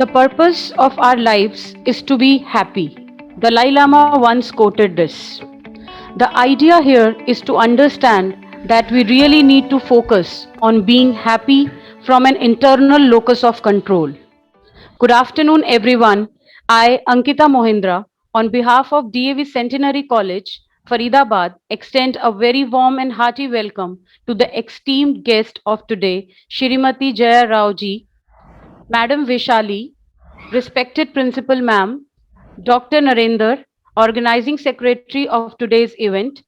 The purpose of our lives is to be happy. The Dalai Lama once quoted this. The idea here is to understand that we really need to focus on being happy from an internal locus of control. Good afternoon, everyone. I, Ankita Mohindra, on behalf of DAV Centenary College, Faridabad, extend a very warm and hearty welcome to the esteemed guest of today, Shrimati Jaya Rao ji, Madam Vishali, respected Principal Ma'am, Dr. Narendra, Organizing Secretary of today's event,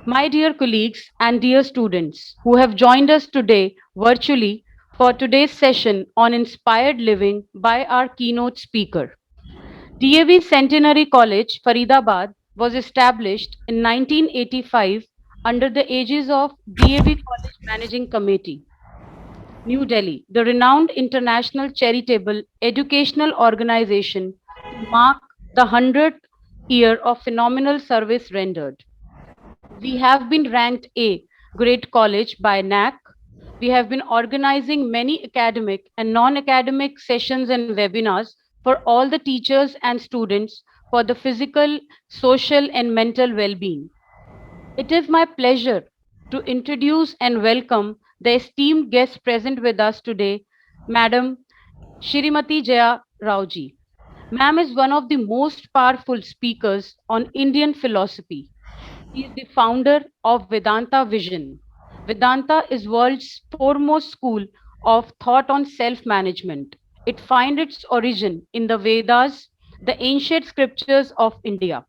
my dear colleagues and dear students who have joined us today virtually for today's session on inspired living by our keynote speaker. DAV Centenary College, Faridabad, was established in 1985 under the aegis of DAV College Managing Committee, New Delhi, the renowned international charitable educational organization, to mark the 100th year of phenomenal service rendered. We have been ranked a great college by NAC. We have been organizing many academic and non academic sessions and webinars for all the teachers and students for the physical, social, and mental well being. It is my pleasure to introduce and welcome the esteemed guest present with us today, Madam Shrimati Jaya Raoji. Ma'am is one of the most powerful speakers on Indian philosophy. He is the founder of Vedanta Vision. Vedanta is world's foremost school of thought on self-management. It finds its origin in the Vedas, the ancient scriptures of India.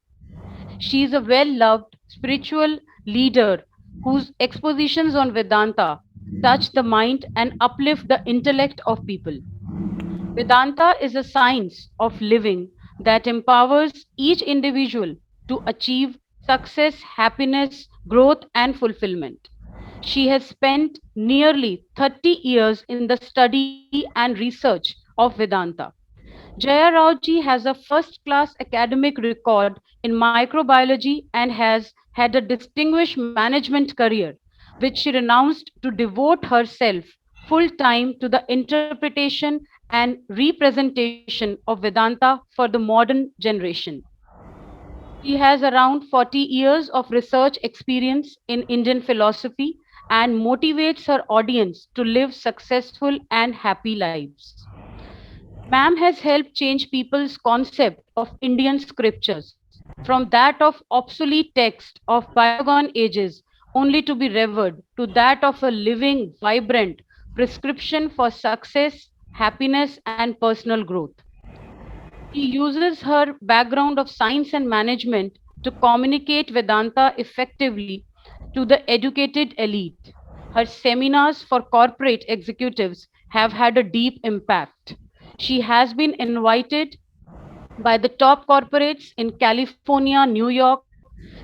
She is a well-loved spiritual leader whose expositions on Vedanta touch the mind and uplift the intellect of people. Vedanta is a science of living that empowers each individual to achieve success, happiness, growth, and fulfillment. She has spent nearly 30 years in the study and research of Vedanta. Jaya Raoji has a first class academic record in microbiology and has had a distinguished management career, which she renounced to devote herself full time to the interpretation and representation of Vedanta for the modern generation. She has around 40 years of research experience in Indian philosophy and motivates her audience to live successful and happy lives. Ma'am has helped change people's concept of Indian scriptures from that of obsolete text of bygone ages only to be revered to that of a living, vibrant prescription for success, happiness, and personal growth. She uses her background of science and management to communicate Vedanta effectively to the educated elite. Her seminars for corporate executives have had a deep impact. She has been invited by the top corporates in California, New York,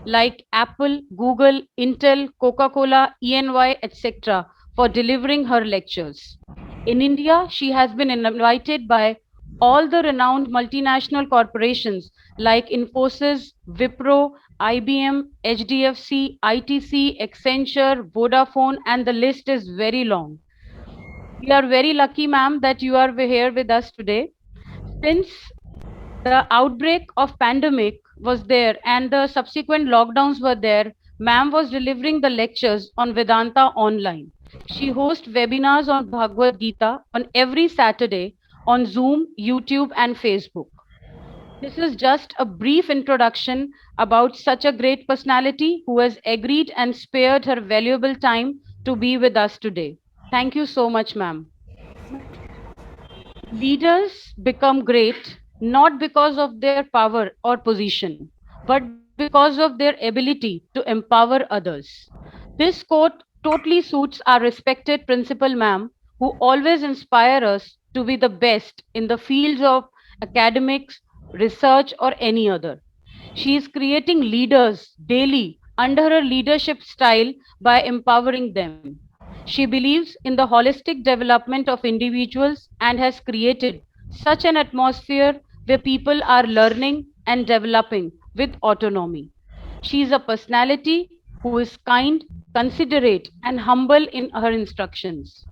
like Apple, Google, Intel, Coca Cola, ENY, etc., for delivering her lectures. In India, she has been invited by all the renowned multinational corporations like Infosys, Wipro, IBM, HDFC, ITC, Accenture, Vodafone, and the list is very long. We are very lucky, ma'am, that you are here with us today. Since the outbreak of pandemic was there and the subsequent lockdowns were there, ma'am was delivering the lectures on Vedanta online. She hosts webinars on Bhagavad-Gita on every Saturday on Zoom, YouTube, and Facebook. This is just a brief introduction about such a great personality who has agreed and spared her valuable time to be with us today. Thank you so much, ma'am. Leaders become great not because of their power or position, but because of their ability to empower others. This quote totally suits our respected principal ma'am, who always inspire us to be the best in the fields of academics, research, or any other. She is creating leaders daily under her leadership style by empowering them. She believes in the holistic development of individuals and has created such an atmosphere where people are learning and developing with autonomy. She is a personality who is kind, considerate, and humble in her instructions.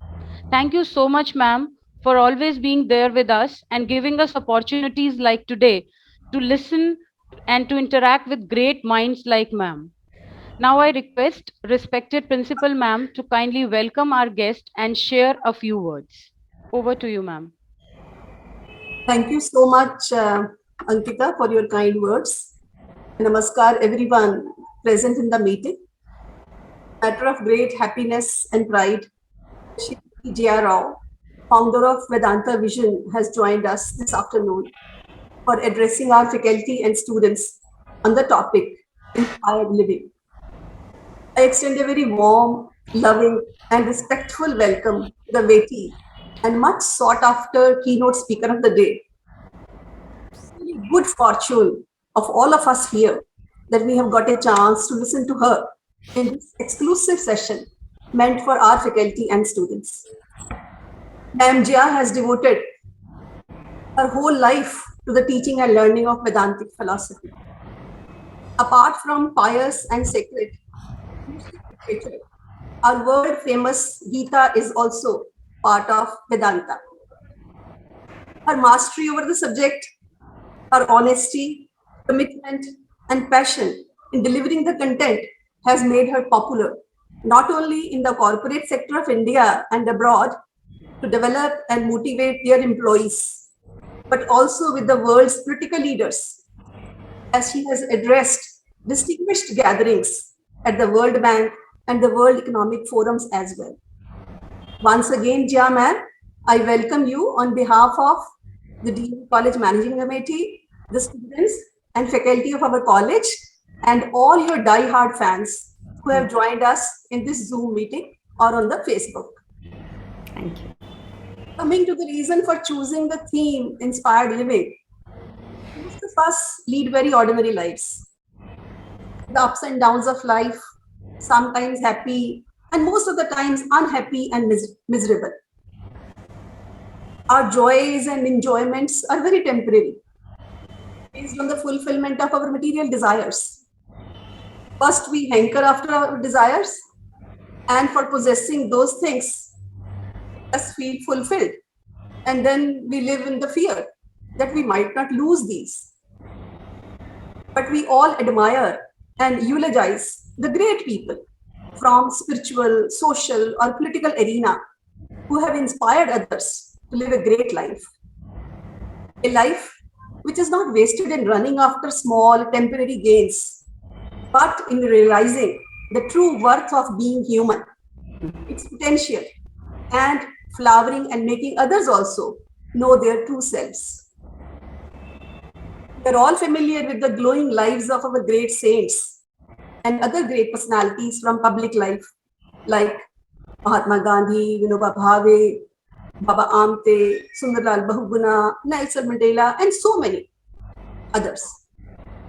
Thank you so much, ma'am, for always being there with us and giving us opportunities like today to listen and to interact with great minds like ma'am. Now I request respected Principal ma'am to kindly welcome our guest and share a few words. Over to you, ma'am. Thank you so much, Ankita, for your kind words. Namaskar, everyone present in the meeting. Matter of great happiness and pride, Shri J.R. Rao, founder of Vedanta Vision, has joined us this afternoon for addressing our faculty and students on the topic Inspired Living. I extend a very warm, loving, and respectful welcome to the weighty and much sought after keynote speaker of the day. Really good fortune of all of us here that we have got a chance to listen to her in this exclusive session meant for our faculty and students. Ma'am Jia has devoted her whole life to the teaching and learning of Vedantic philosophy. Apart from pious and sacred literature, our world famous Gita is also part of Vedanta. Her mastery over the subject, her honesty, commitment, and passion in delivering the content has made her popular, not only in the corporate sector of India and abroad to develop and motivate their employees, but also with the world's political leaders, as she has addressed distinguished gatherings at the World Bank and the World Economic Forums as well. Once again, Jia ma'am, I welcome you on behalf of the Dean College Managing Committee, the students and faculty of our college, and all your die-hard fans who have joined us in this Zoom meeting or on the Facebook. Thank you. Coming to the reason for choosing the theme Inspired Living, most of us lead very ordinary lives. The ups and downs of life, sometimes happy, and most of the times unhappy and miserable. Our joys and enjoyments are very temporary, based on the fulfillment of our material desires. First, we hanker after our desires, and for possessing those things, us feel fulfilled. And then we live in the fear that we might not lose these. But we all admire and eulogize the great people from spiritual, social, or political arena who have inspired others to live a great life. A life which is not wasted in running after small temporary gains, but in realizing the true worth of being human, its potential, and flowering and making others also know their true selves. We are all familiar with the glowing lives of our great saints and other great personalities from public life, like Mahatma Gandhi, Vinoba Bhave, Baba Amte, Sundarlal Bahuguna, Nelson Mandela, and so many others,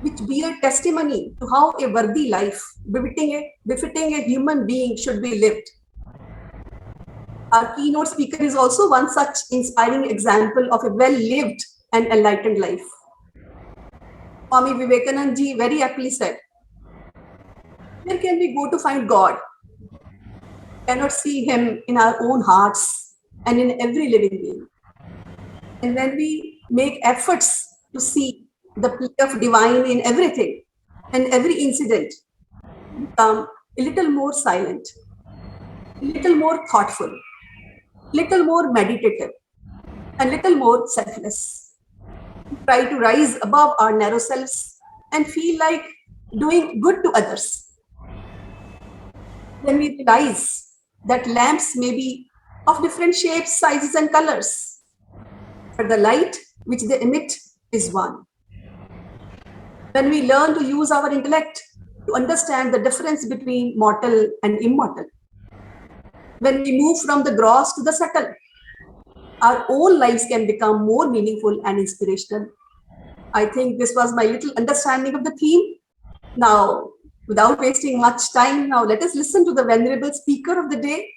which bear testimony to how a worthy life befitting a human being should be lived. Our keynote speaker is also one such inspiring example of a well-lived and enlightened life. Swami Vivekananda ji very aptly said, where can we go to find God? We cannot see him in our own hearts and in every living being. And when we make efforts to see the play of divine in everything and every incident, we become a little more silent, a little more thoughtful, little more meditative, and little more selfless. We try to rise above our narrow selves and feel like doing good to others. Then we realize that lamps may be of different shapes, sizes, and colors, but the light which they emit is one. When we learn to use our intellect to understand the difference between mortal and immortal, when we move from the gross to the subtle, our own lives can become more meaningful and inspirational. I think this was my little understanding of the theme. Now, without wasting much time, now let us listen to the venerable speaker of the day.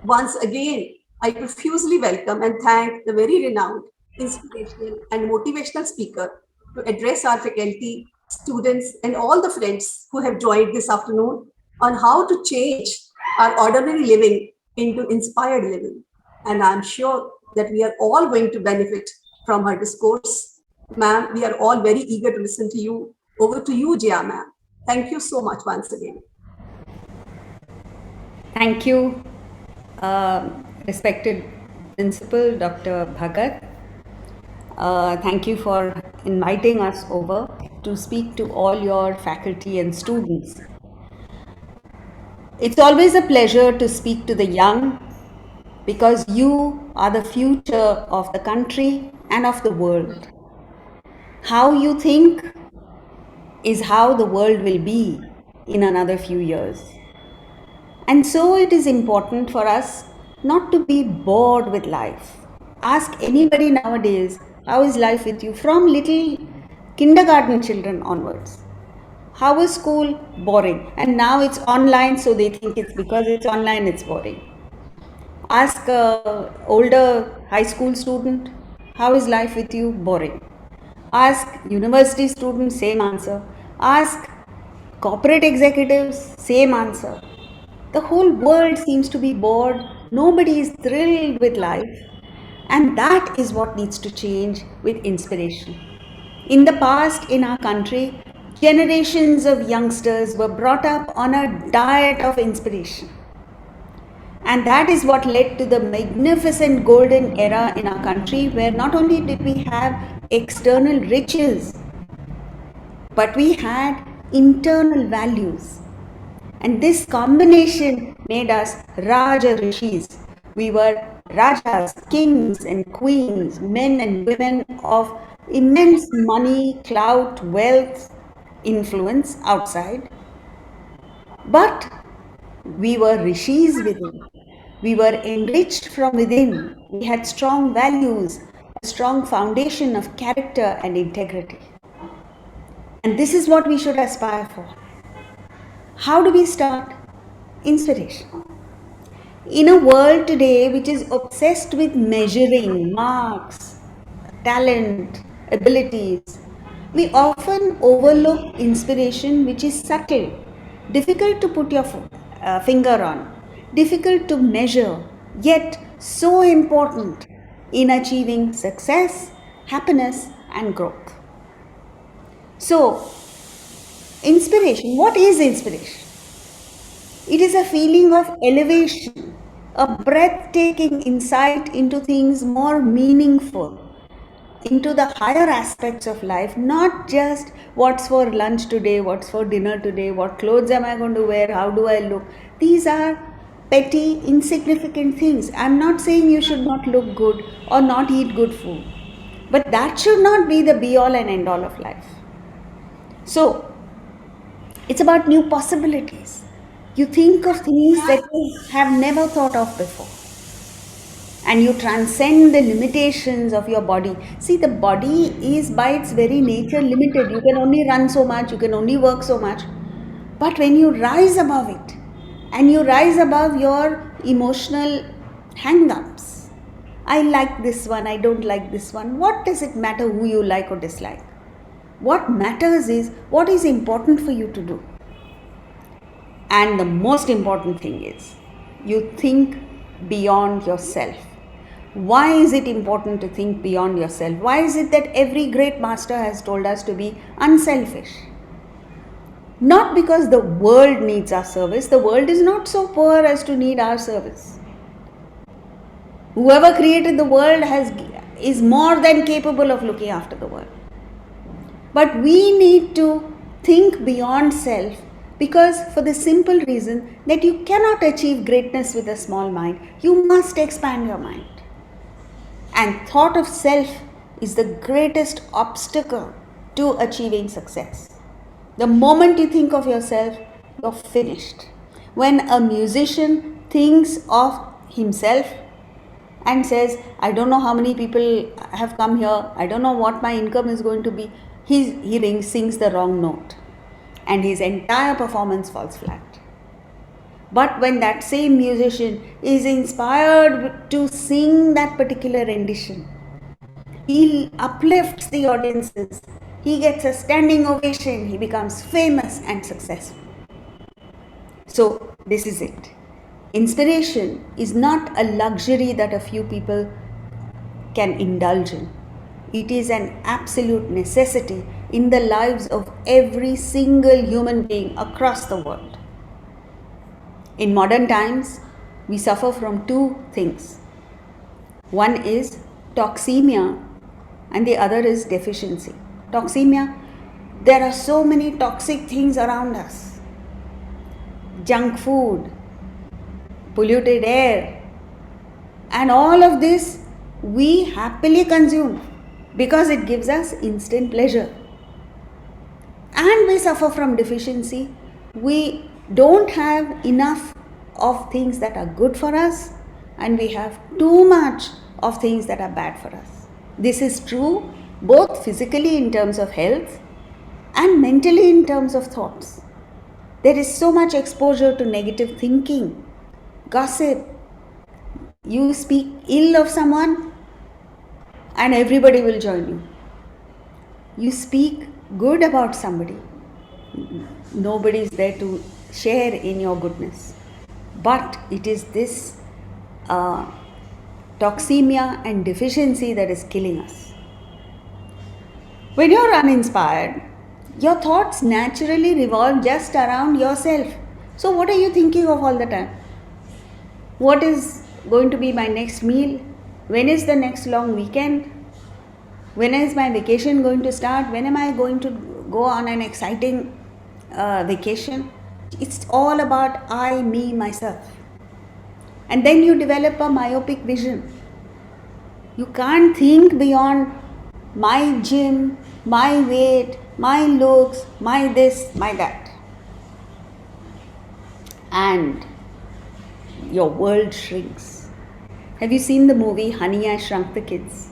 Once again, I profusely welcome and thank the very renowned, inspirational, and motivational speaker to address our faculty, students, and all the friends who have joined this afternoon on how to change our ordinary living into inspired living. And I'm sure that we are all going to benefit from her discourse. Ma'am, we are all very eager to listen to you. Over to you, Jia ma'am. Thank you so much once again. Thank you, respected Principal Dr. Bhagat. Thank you for inviting us over to speak to all your faculty and students. It's always a pleasure to speak to the young because you are the future of the country and of the world. How you think is how the world will be in another few years. And so it is important for us not to be bored with life. Ask anybody nowadays, how is life with you? From little kindergarten children onwards. How is school? Boring. And now it's online, so they think it's because it's online, it's boring. Ask a older high school student, how is life with you? Boring. Ask university students, same answer. Ask corporate executives, same answer. The whole world seems to be bored. Nobody is thrilled with life. And that is what needs to change with inspiration. In the past, in our country, generations of youngsters were brought up on a diet of inspiration. And that is what led to the magnificent golden era in our country, where not only did we have external riches, but we had internal values. And this combination made us Raja Rishis. We were Rajas, kings and queens, men and women of immense money, clout, wealth, influence outside. But we were Rishis within. We were enriched from within. We had strong values, a strong foundation of character and integrity. And this is what we should aspire for. How do we start? Inspiration. In a world today which is obsessed with measuring marks, talent, abilities, we often overlook inspiration which is subtle, difficult to put your finger on, difficult to measure, yet so important in achieving success, happiness, and growth. So, inspiration, what is inspiration? It is a feeling of elevation, a breathtaking insight into things more meaningful, into the higher aspects of life, not just what's for lunch today, what's for dinner today, what clothes am I going to wear, how do I look. These are petty, insignificant things. I'm not saying you should not look good or not eat good food, but that should not be the be all and end all of life. So, it's about new possibilities. You think of things that you have never thought of before. And you transcend the limitations of your body. See, the body is by its very nature limited. You can only run so much, you can only work so much. But when you rise above it, and you rise above your emotional hang-ups, I like this one, I don't like this one. What does it matter who you like or dislike? What matters is what is important for you to do. And the most important thing is you think beyond yourself. Why is it important to think beyond yourself? Why is it that every great master has told us to be unselfish? Not because the world needs our service. The world is not so poor as to need our service. Whoever created the world is more than capable of looking after the world. But we need to think beyond self, because for the simple reason that you cannot achieve greatness with a small mind. You must expand your mind. And thought of self is the greatest obstacle to achieving success. The moment you think of yourself, you're finished. When a musician thinks of himself and says, I don't know how many people have come here, I don't know what my income is going to be, he sings the wrong note and his entire performance falls flat. But when that same musician is inspired to sing that particular rendition, he uplifts the audiences, he gets a standing ovation, he becomes famous and successful. So this is it. Inspiration is not a luxury that a few people can indulge in. It is an absolute necessity in the lives of every single human being across the world. In modern times, we suffer from two things. One is toxemia and the other is deficiency. Toxemia, there are so many toxic things around us. Junk food, polluted air, and all of this we happily consume because it gives us instant pleasure. And we suffer from deficiency. We don't have enough of things that are good for us, and we have too much of things that are bad for us. This is true both physically in terms of health and mentally in terms of thoughts. There is so much exposure to negative thinking, gossip. You speak ill of someone and everybody will join you. You speak good about somebody, nobody is there to share in your goodness. But it is this toxemia and deficiency that is killing us. When you're uninspired, your thoughts naturally revolve just around yourself. So what are you thinking of all the time? What is going to be my next meal? When is the next long weekend? When is my vacation going to start? When am I going to go on an exciting vacation? It's all about I, me, myself. And then you develop a myopic vision. You can't think beyond my gym, my weight, my looks, my this, my that. And your world shrinks. Have you seen the movie Honey, I Shrunk the Kids?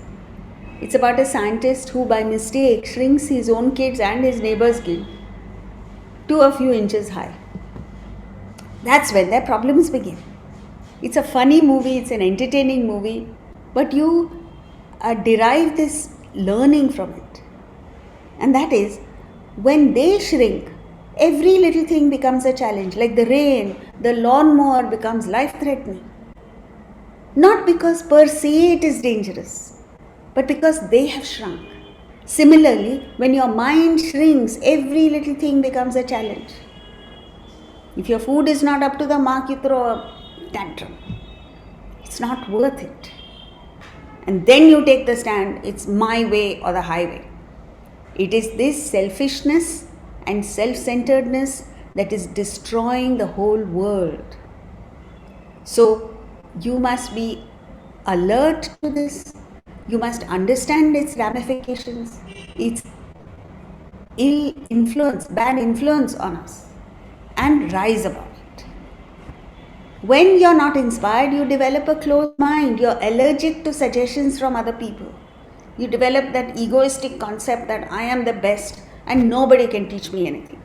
It's about a scientist who by mistake shrinks his own kids and his neighbor's kid to a few inches high. That's when their problems begin. It's a funny movie, it's an entertaining movie, but you derive this learning from it. And that is, when they shrink, every little thing becomes a challenge. Like the rain, the lawnmower becomes life-threatening. Not because per se it is dangerous, but because they have shrunk. Similarly, when your mind shrinks, every little thing becomes a challenge. If your food is not up to the mark, you throw a tantrum. It's not worth it. And then you take the stand, it's my way or the highway. It is this selfishness and self-centeredness that is destroying the whole world. So you must be alert to this. You must understand its ramifications, its ill influence, bad influence on us, and rise above it. When you're not inspired, you develop a closed mind. You're allergic to suggestions from other people. You develop that egoistic concept that I am the best and nobody can teach me anything.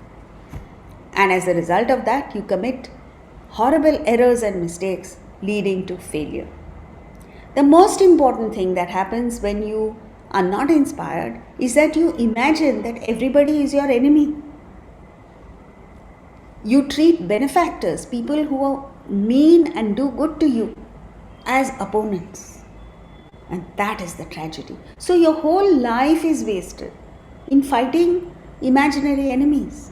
And as a result of that, you commit horrible errors and mistakes leading to failure. The most important thing that happens when you are not inspired is that you imagine that everybody is your enemy. You treat benefactors, people who are mean and do good to you, as opponents. And that is the tragedy. So your whole life is wasted in fighting imaginary enemies.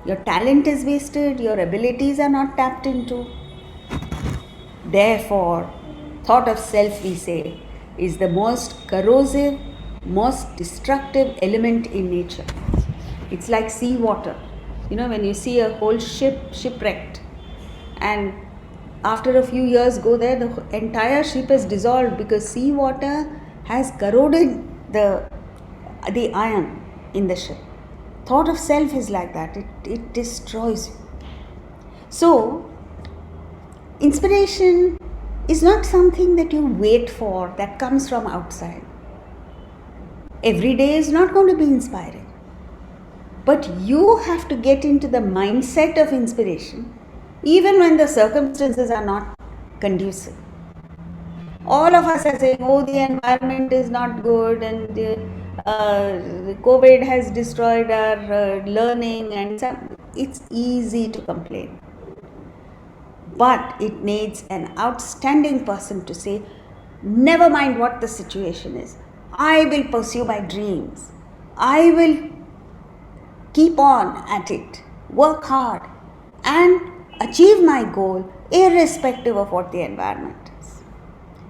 Your talent is wasted, your abilities are not tapped into. Therefore, thought of self, we say, is the most corrosive, most destructive element in nature. It's like sea water. You know, when you see a whole shipwrecked, and after a few years go there, the entire ship is dissolved because sea water has corroded the iron in the ship. Thought of self is like that. It destroys you. So, inspiration is not something that you wait for, that comes from outside. Every day is not going to be inspiring. But you have to get into the mindset of inspiration even when the circumstances are not conducive. All of us are saying, oh, the environment is not good and COVID has destroyed our learning, and it's easy to complain. But it needs an outstanding person to say, Never mind what the situation is. I will pursue my dreams. I will keep on at it, work hard, and achieve my goal irrespective of what the environment is.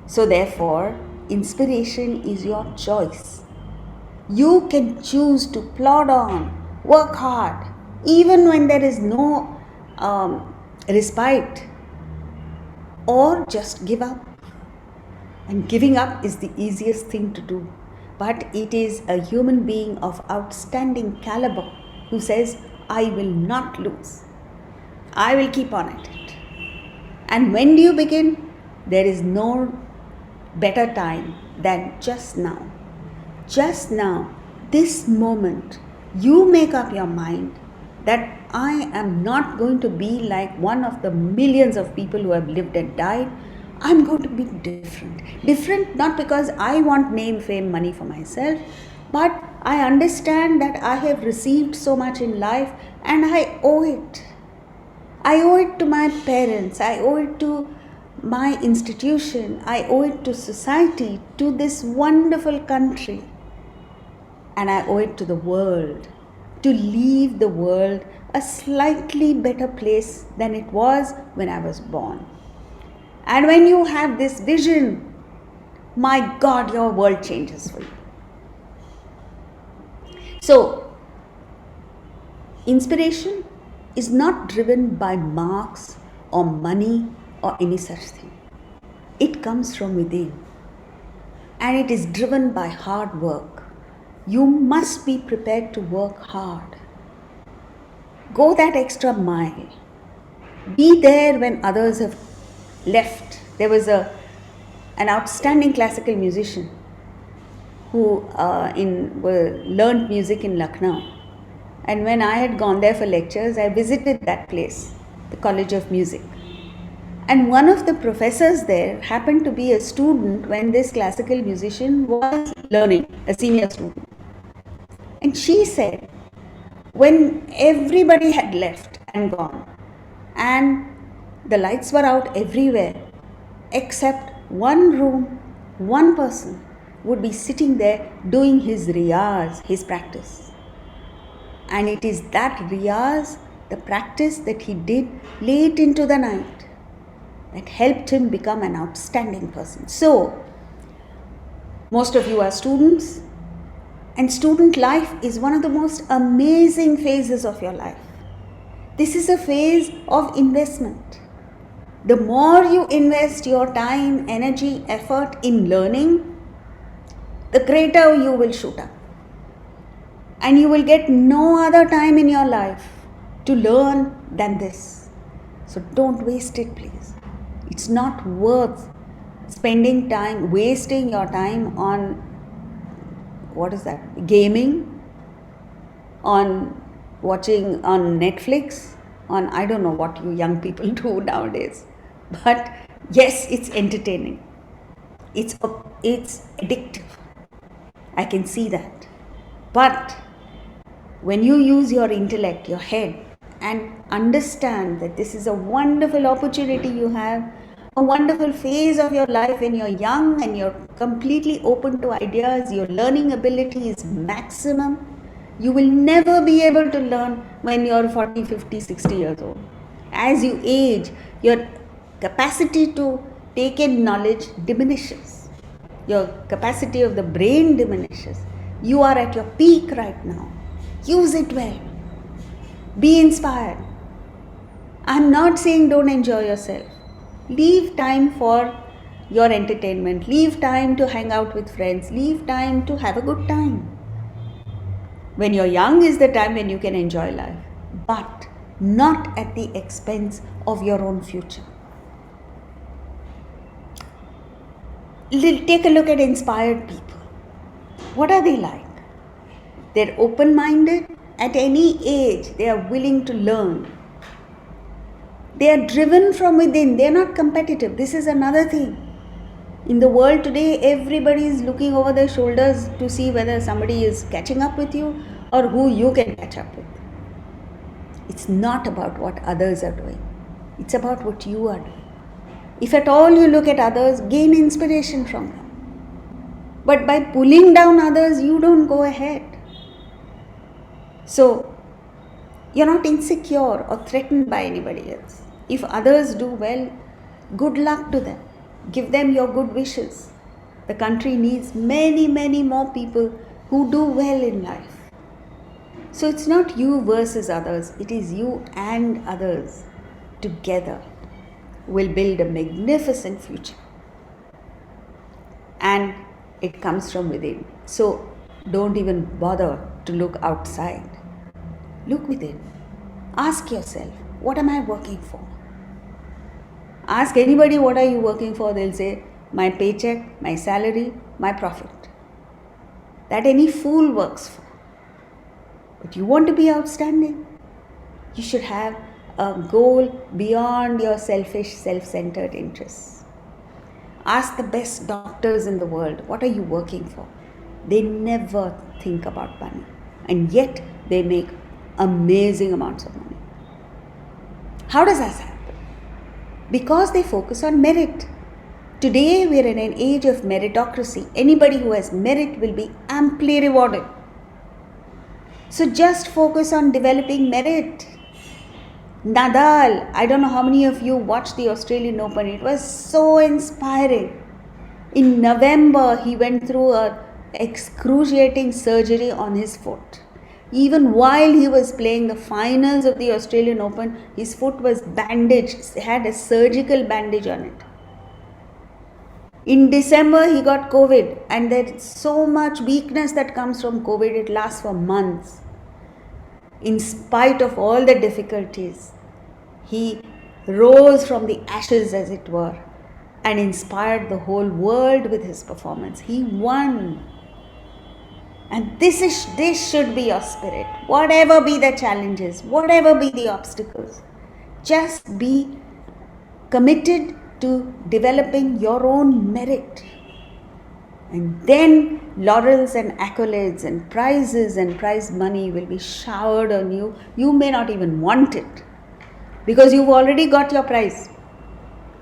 So therefore, inspiration is your choice. You can choose to plod on, work hard, even when there is no respite, or just give up. And giving up is the easiest thing to do. But it is a human being of outstanding caliber who says, I will not lose. I will keep on at it. And when do you begin? There is no better time than just now. Just now, this moment, you make up your mind that I am not going to be like one of the millions of people who have lived and died. I'm going to be different. Different not because I want name, fame, money for myself, but I understand that I have received so much in life and I owe it. I owe it to my parents. I owe it to my institution. I owe it to society, to this wonderful country. And I owe it to the world, to leave the world a slightly better place than it was when I was born. And when you have this vision, my God, your world changes for you. So, inspiration is not driven by marks or money or any such thing. It comes from within. And it is driven by hard work. You must be prepared to work hard. Go that extra mile. Be there when others have left. There was an outstanding classical musician who learned music in Lucknow. And when I had gone there for lectures, I visited that place, the College of Music. And one of the professors there happened to be a student when this classical musician was learning, a senior student. And she said, when everybody had left and gone, and the lights were out everywhere, except one room, one person would be sitting there doing his riyaz, his practice. And it is that riyaz, the practice that he did late into the night, that helped him become an outstanding person. So, most of you are students, and student life is one of the most amazing phases of your life. This is a phase of investment. The more you invest your time, energy, effort in learning, the greater you will shoot up. And you will get no other time in your life to learn than this. So don't waste it, please. It's not worth spending time, wasting your time on, gaming, on watching on Netflix, on I don't know what you young people do nowadays. But yes, it's entertaining. It's addictive. I can see that. But when you use your intellect, your head, and understand that this is a wonderful opportunity you have, a wonderful phase of your life when you're young and you're completely open to ideas, your learning ability is maximum. You will never be able to learn when you're 40, 50, 60 years old. As you age, your capacity to take in knowledge diminishes. Your capacity of the brain diminishes. You are at your peak right now. Use it well. Be inspired. I'm not saying don't enjoy yourself. Leave time for your entertainment. Leave time to hang out with friends. Leave time to have a good time. When you're young is the time when you can enjoy life, but not at the expense of your own future. Take a look at inspired people. What are they like? They're open-minded. At any age, they are willing to learn. They are driven from within. They are not competitive. This is another thing. In the world today, everybody is looking over their shoulders to see whether somebody is catching up with you or who you can catch up with. It's not about what others are doing. It's about what you are doing. If at all you look at others, gain inspiration from them. But by pulling down others, you don't go ahead. So, you're not insecure or threatened by anybody else. If others do well, good luck to them. Give them your good wishes. The country needs many, many more people who do well in life. So it's not you versus others, it is you and others together will build a magnificent future. And it comes from within. So don't even bother to look outside. Look within. Ask yourself, what am I working for? Ask anybody, what are you working for? They'll say, my paycheck, my salary, my profit. That any fool works for. But you want to be outstanding? You should have a goal beyond your selfish, self-centered interests. Ask the best doctors in the world, what are you working for? They never think about money. And yet they make amazing amounts of money. How does that happen? Because they focus on merit. Today we are in an age of meritocracy. Anybody who has merit will be amply rewarded. So just focus on developing merit. Nadal, I don't know how many of you watched the Australian Open. It was so inspiring. In November, he went through an excruciating surgery on his foot. Even while he was playing the finals of the Australian Open, his foot was bandaged, had a surgical bandage on it. In December, he got COVID, and there's so much weakness that comes from COVID, it lasts for months. In spite of all the difficulties, he rose from the ashes, as it were, and inspired the whole world with his performance. He won. And this should be your spirit. Whatever be the challenges, whatever be the obstacles, just be committed to developing your own merit. And then laurels and accolades and prizes and prize money will be showered on you. You may not even want it because you've already got your prize.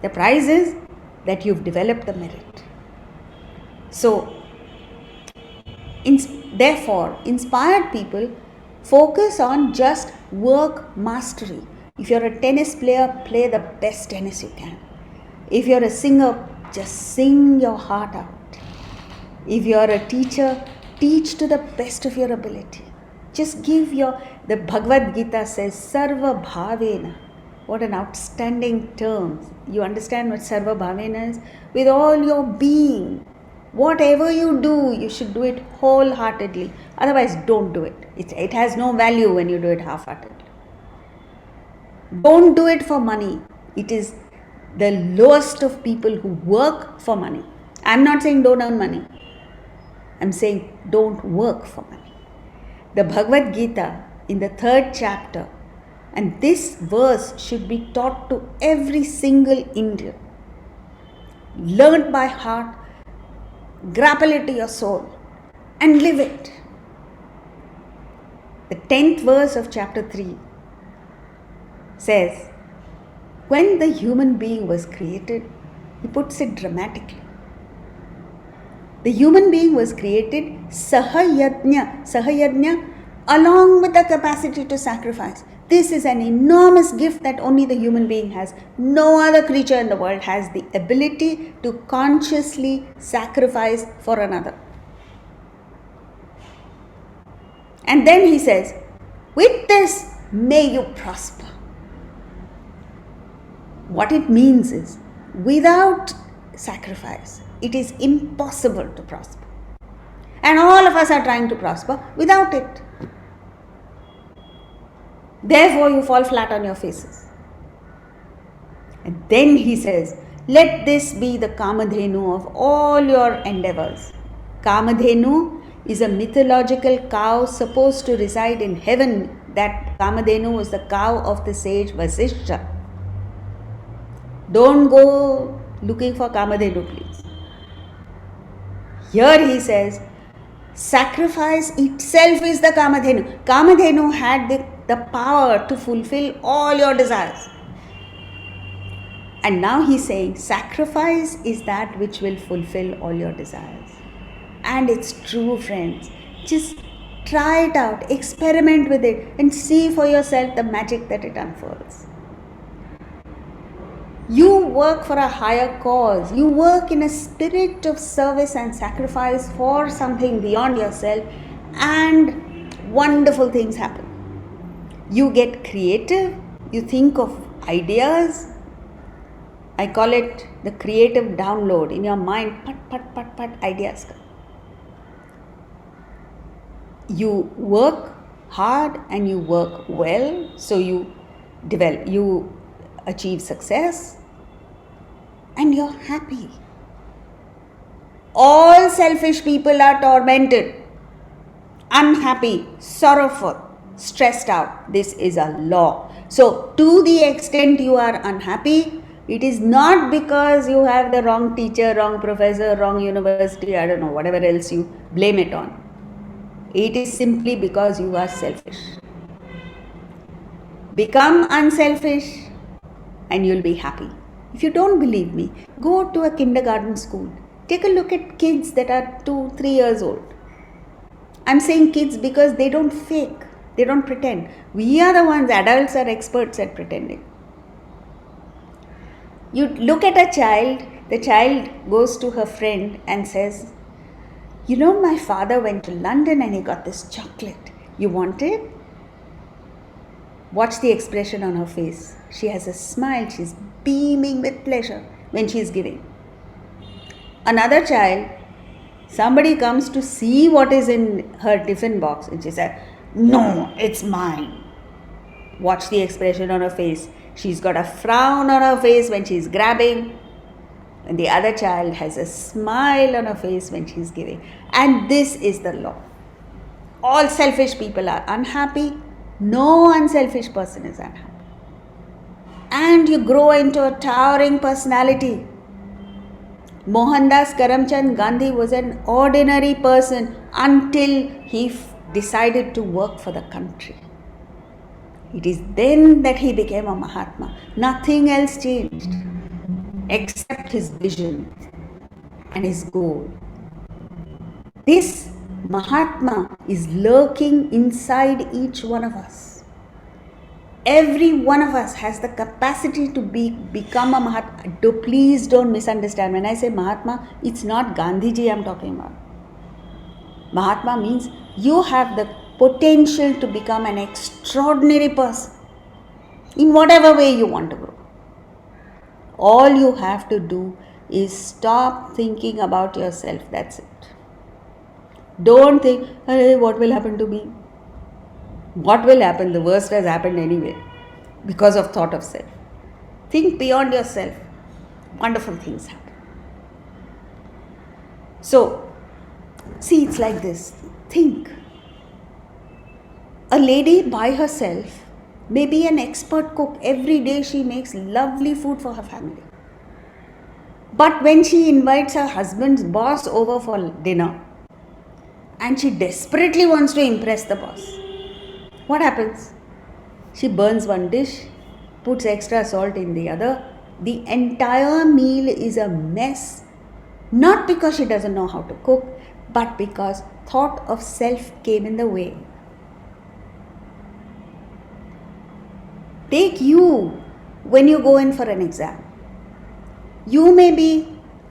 The prize is that you've developed the merit. So, therefore, inspired people focus on just work mastery. If you're a tennis player, play the best tennis you can. If you're a singer, just sing your heart out. If you're a teacher, teach to the best of your ability. Just give the Bhagavad-Gita says, Sarva Bhavena. What an outstanding term. You understand what Sarva Bhavena is? With all your being. Whatever you do, you should do it wholeheartedly. Otherwise, don't do it. It has no value when you do it half-heartedly. Don't do it for money. It is the lowest of people who work for money. I'm not saying don't earn money. I'm saying don't work for money. The Bhagavad-Gita in the 3rd chapter, and this verse should be taught to every single Indian. Learn by heart, grapple it to your soul, and live it. The 10th verse of chapter 3 says, when the human being was created, he puts it dramatically. The human being was created sahayajna, along with the capacity to sacrifice. This is an enormous gift that only the human being has. No other creature in the world has the ability to consciously sacrifice for another. And then he says, with this may you prosper. What it means is, without sacrifice, it is impossible to prosper. And all of us are trying to prosper without it. Therefore, you fall flat on your faces. And then he says, let this be the Kamadhenu of all your endeavors. Kamadhenu is a mythological cow supposed to reside in heaven. That Kamadhenu was the cow of the sage Vasishtha. Don't go looking for Kamadhenu, please. Here he says, sacrifice itself is the Kamadhenu. Kamadhenu had the power to fulfill all your desires. And now he's saying sacrifice is that which will fulfill all your desires. And it's true, friends. Just try it out, experiment with it, and see for yourself the magic that it unfolds. You work for a higher cause. You work in a spirit of service and sacrifice for something beyond yourself, and wonderful things happen. You get creative. You think of ideas. I call it the creative download in your mind. Pat, ideas come. You work hard and you work well, so you develop, you achieve success, and you're happy. All selfish people are tormented, unhappy, sorrowful, stressed out. This is a law. So, to the extent you are unhappy, it is not because you have the wrong teacher, wrong professor, wrong university, I don't know, whatever else you blame it on. It is simply because you are selfish. Become unselfish and you'll be happy. If you don't believe me, go to a kindergarten school. Take a look at kids that are 2-3 years old. I'm saying kids because they don't fake, they don't pretend. We are the ones, adults are experts at pretending. You look at a child, the child goes to her friend and says, you know, my father went to London and he got this chocolate. You want it? Watch the expression on her face. She has a smile. She's beaming with pleasure when she's giving. Another child, somebody comes to see what is in her tiffin box and she said, no, it's mine. Watch the expression on her face. She's got a frown on her face when she's grabbing. And the other child has a smile on her face when she's giving. And this is the law. All selfish people are unhappy. No unselfish person is unhappy. And you grow into a towering personality. Mohandas Karamchand Gandhi was an ordinary person until he decided to work for the country. It is then that he became a Mahatma. Nothing else changed except his vision and his goal. This Mahatma is lurking inside each one of us. Every one of us has the capacity to become a Mahatma. Please don't misunderstand. When I say Mahatma, it's not Gandhiji I'm talking about. Mahatma means you have the potential to become an extraordinary person in whatever way you want to grow. All you have to do is stop thinking about yourself. That's it. Don't think, hey, what will happen to me? What will happen? The worst has happened anyway because of thought of self. Think beyond yourself. Wonderful things happen. So, see, it's like this. Think. A lady by herself may be an expert cook. Every day she makes lovely food for her family. But when she invites her husband's boss over for dinner and she desperately wants to impress the boss, what happens? She burns one dish, puts extra salt in the other. The entire meal is a mess. Not because she doesn't know how to cook, but because thought of self came in the way. Take you when you go in for an exam. You may be,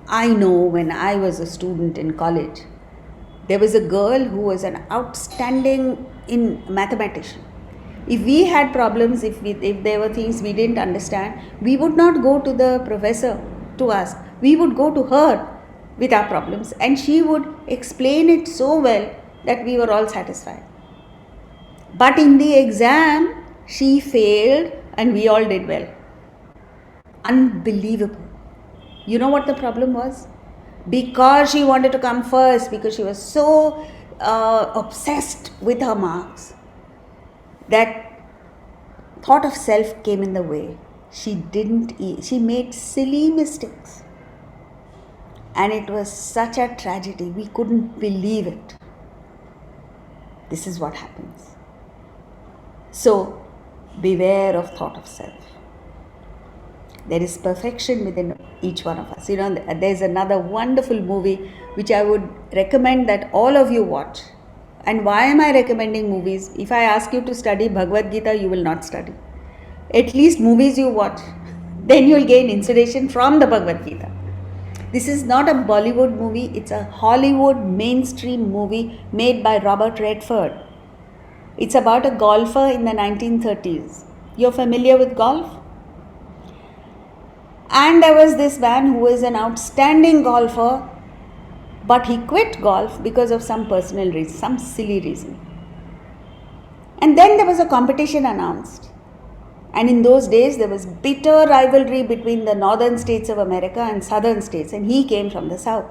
I know when I was a student in college, there was a girl who was an outstanding mathematician. If we had problems, if there were things we didn't understand, we would not go to the professor to ask. We would go to her with our problems and she would explain it so well that we were all satisfied. But in the exam, she failed and we all did well. Unbelievable. You know what the problem was? Because she wanted to come first, because she was so obsessed with her marks, that thought of self came in the way. She made silly mistakes. And it was such a tragedy. We couldn't believe it. This is what happens. So, beware of thought of self. There is perfection within each one of us. There's another wonderful movie which I would recommend that all of you watch. And why am I recommending movies? If I ask you to study Bhagavad-Gita, you will not study. At least movies you watch. Then you'll gain inspiration from the Bhagavad-Gita. This is not a Bollywood movie, it's a Hollywood mainstream movie made by Robert Redford. It's about a golfer in the 1930s. You're familiar with golf? And there was this man who was an outstanding golfer, but he quit golf because of some personal reason, some silly reason. And then there was a competition announced. And in those days, there was bitter rivalry between the northern states of America and southern states, and he came from the south.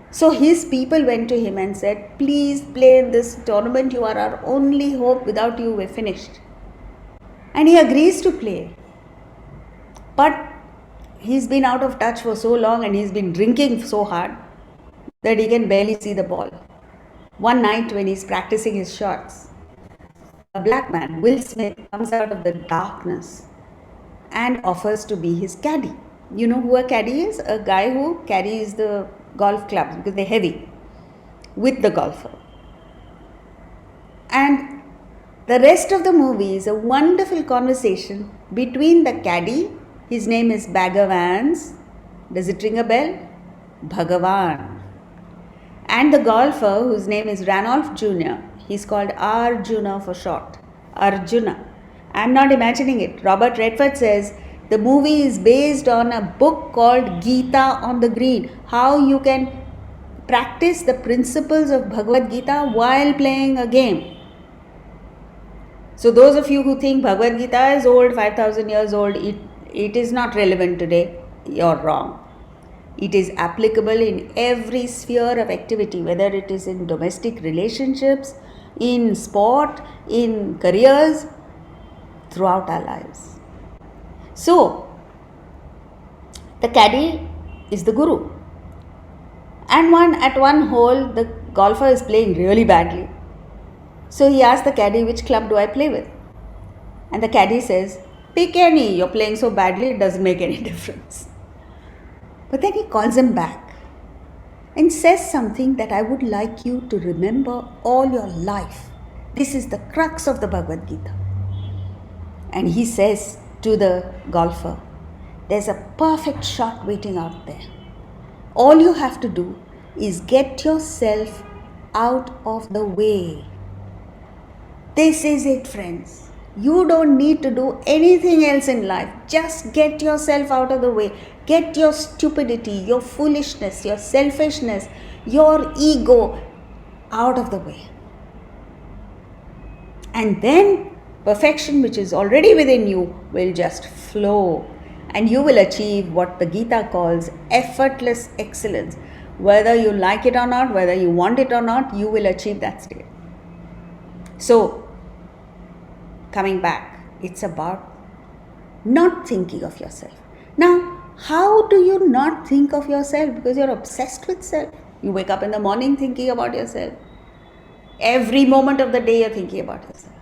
So his people went to him and said, please play in this tournament, you are our only hope, without you we're finished. And he agrees to play. But he's been out of touch for so long and he's been drinking so hard that he can barely see the ball. One night when he's practicing his shots, a black man, Will Smith, comes out of the darkness and offers to be his caddy. You know who a caddy is? A guy who carries the golf clubs because they're heavy with the golfer. And the rest of the movie is a wonderful conversation between the caddy, his name is Bhagavans, does it ring a bell? Bhagavan. And the golfer, whose name is Ranolph Jr., he's called Arjuna for short. Arjuna. I'm not imagining it. Robert Redford says the movie is based on a book called Gita on the Green. How you can practice the principles of Bhagavad-Gita while playing a game. So those of you who think Bhagavad-Gita is old, 5,000 years old, it is not relevant today, you're wrong. It is applicable in every sphere of activity, whether it is in domestic relationships, in sport, in careers, throughout our lives. So, the caddy is the guru. And at one hole, the golfer is playing really badly. So he asks the caddy, which club do I play with? And the caddy says, pick any, you're playing so badly, it doesn't make any difference. But then he calls him back and says something that I would like you to remember all your life. This is the crux of the Bhagavad-Gita. And he says to the golfer, there's a perfect shot waiting out there. All you have to do is get yourself out of the way. This is it, friends. You don't need to do anything else in life. Just get yourself out of the way. Get your stupidity, your foolishness, your selfishness, your ego out of the way. And then perfection, which is already within you, will just flow. And you will achieve what the Gita calls effortless excellence. Whether you like it or not, whether you want it or not, you will achieve that state. So, coming back, it's about not thinking of yourself. Now, how do you not think of yourself? Because you're obsessed with self. You wake up in the morning thinking about yourself. Every moment of the day you're thinking about yourself.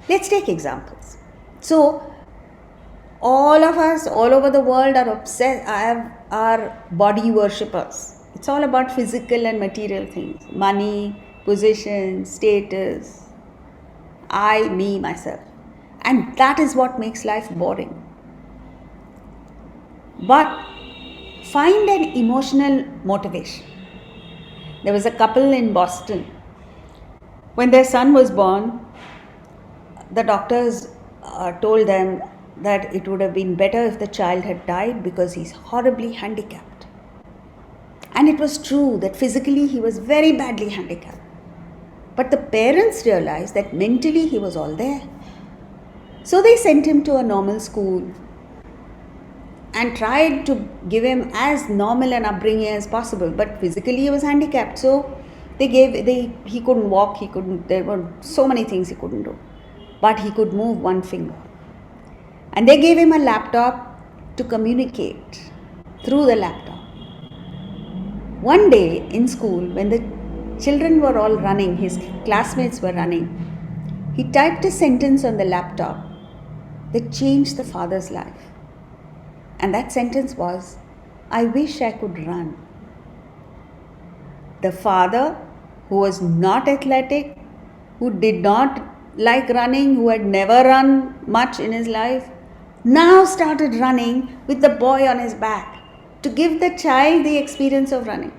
Let's take examples. So, all of us all over the world are obsessed, are body worshippers. It's all about physical and material things. Money, position, status, I, me, myself. And that is what makes life boring. But find an emotional motivation. There was a couple in Boston. When their son was born, the doctors told them that it would have been better if the child had died because he's horribly handicapped. And it was true that physically he was very badly handicapped. But the parents realized that mentally he was all there. So they sent him to a normal school and tried to give him as normal an upbringing as possible. But physically he was handicapped. So he couldn't walk, there were so many things he couldn't do. But he could move one finger. And they gave him a laptop to communicate through the laptop. One day in school, when the children were all running, his classmates were running, he typed a sentence on the laptop that changed the father's life. And that sentence was, I wish I could run. The father, who was not athletic, who did not like running, who had never run much in his life, now started running with the boy on his back to give the child the experience of running.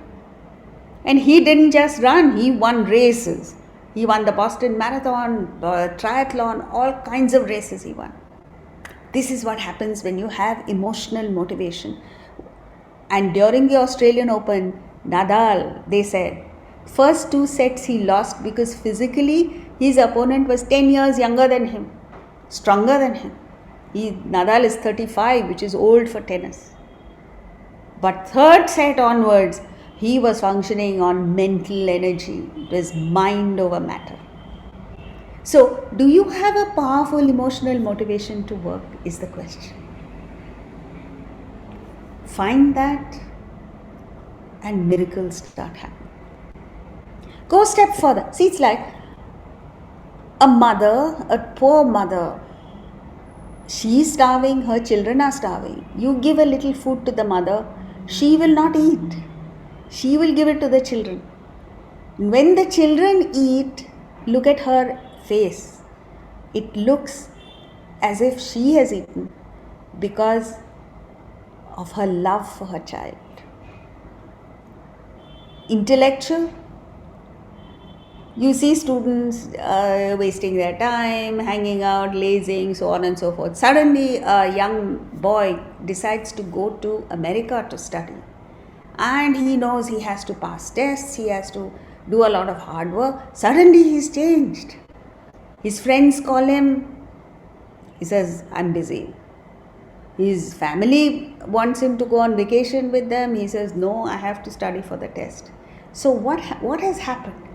And he didn't just run, he won races. He won the Boston Marathon, the triathlon, all kinds of races he won. This is what happens when you have emotional motivation. And during the Australian Open, Nadal, they said, first 2 sets he lost because physically his opponent was 10 years younger than him, stronger than him. Nadal is 35, which is old for tennis. But 3rd set onwards, he was functioning on mental energy. It was mind over matter. So, do you have a powerful emotional motivation to work is the question. Find that and miracles start happening. Go a step further. See, it's like a mother, a poor mother. She's starving, her children are starving. You give a little food to the mother, she will not eat. She will give it to the children. When the children eat, look at her face. It looks as if she has eaten because of her love for her child. Intellectual, you see students wasting their time, hanging out, lazing, so on and so forth. Suddenly a young boy decides to go to America to study. And he knows he has to pass tests, he has to do a lot of hard work. Suddenly he's changed. His friends call him, he says, I'm busy. His family wants him to go on vacation with them. He says, no, I have to study for the test. So what has happened?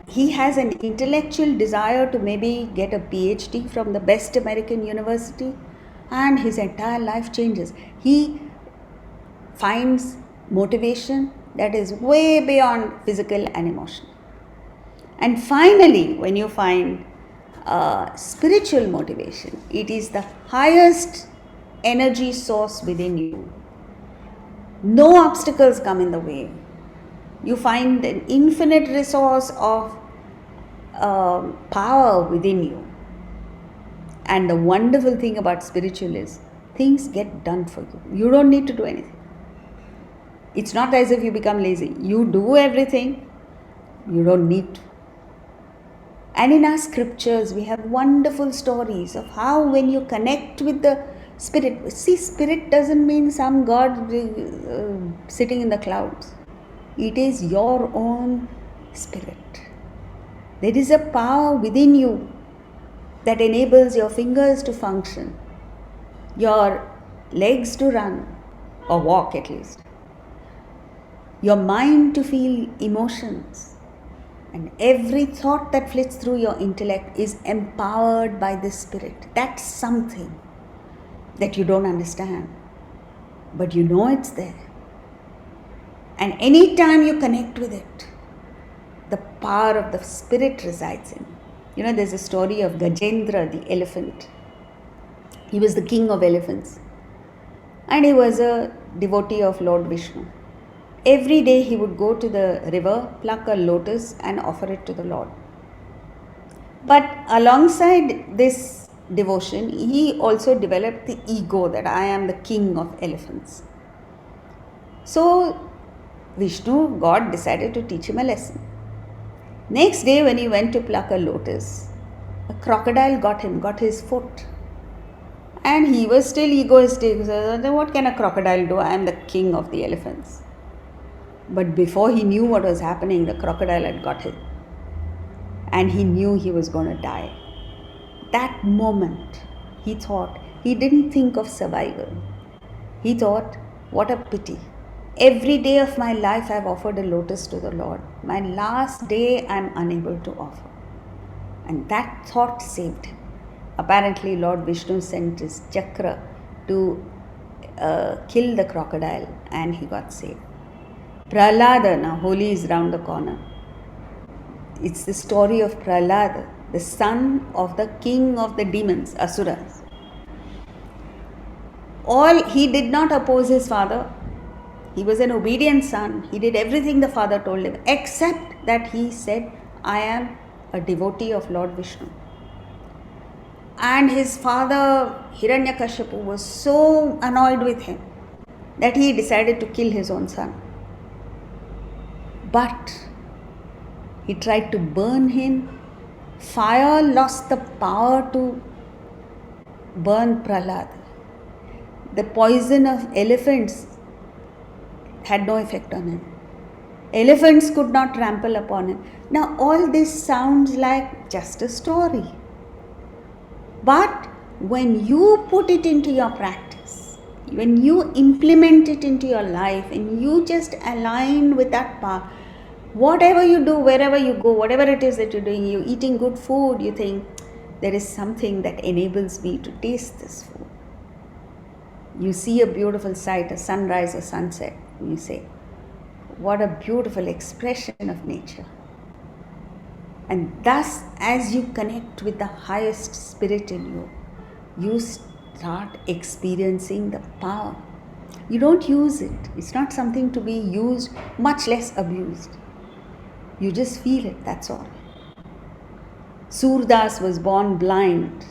He has an intellectual desire to maybe get a PhD from the best American university, and his entire life changes. He finds motivation that is way beyond physical and emotional. And finally, when you find spiritual motivation, it is the highest energy source within you. No obstacles come in the way. You find an infinite resource of power within you. And the wonderful thing about spiritual is things get done for you. You don't need to do anything. It's not as if you become lazy. You do everything. You don't need to. And in our scriptures, we have wonderful stories of how when you connect with the spirit. See, spirit doesn't mean some God sitting in the clouds. It is your own spirit. There is a power within you that enables your fingers to function, your legs to run, or walk at least, your mind to feel emotions, and every thought that flits through your intellect is empowered by this spirit. That's something that you don't understand, but you know it's there. And anytime you connect with it, the power of the spirit resides in. You know, there's a story of Gajendra, the elephant. He was the king of elephants. And he was a devotee of Lord Vishnu. Every day he would go to the river, pluck a lotus and offer it to the Lord. But alongside this devotion, he also developed the ego that I am the king of elephants. So Vishnu, God, decided to teach him a lesson. Next day when he went to pluck a lotus, a crocodile got his foot. And he was still egoistic. He said, what can a crocodile do? I am the king of the elephants. But before he knew what was happening, the crocodile had got him. And he knew he was going to die. That moment, he didn't think of survival. He thought, what a pity. Every day of my life I've offered a lotus to the Lord. My last day I'm unable to offer. And that thought saved him. Apparently Lord Vishnu sent his chakra to kill the crocodile, and he got saved. Prahlada, now Holi is round the corner. It's the story of Prahlada, the son of the king of the demons, Asuras. He did not oppose his father. He was an obedient son. He did everything the father told him, except that he said, I am a devotee of Lord Vishnu. And his father, Hiranyakashipu, was so annoyed with him that he decided to kill his own son. But he tried to burn him. Fire lost the power to burn Prahlada. The poison of elephants had no effect on him. Elephants could not trample upon him. Now all this sounds like just a story. But when you put it into your practice, when you implement it into your life and you just align with that path, whatever you do, wherever you go, whatever it is that you're doing, you're eating good food, you think, there is something that enables me to taste this food. You see a beautiful sight, a sunrise or sunset, and you say, what a beautiful expression of nature. And thus, as you connect with the highest spirit in you, you start experiencing the power. You don't use it. It's not something to be used, much less abused. You just feel it, that's all. Surdas was born blind,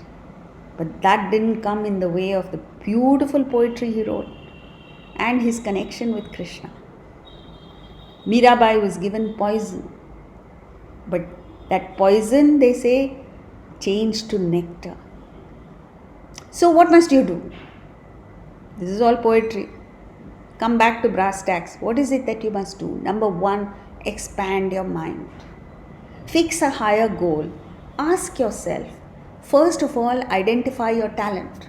but that didn't come in the way of the beautiful poetry he wrote and his connection with Krishna. Mirabai was given poison, but that poison, they say, changed to nectar. So what must you do? This is all poetry. Come back to brass tacks. What is it that you must do? Number one, expand your mind. Fix a higher goal. Ask yourself, first of all, identify your talent.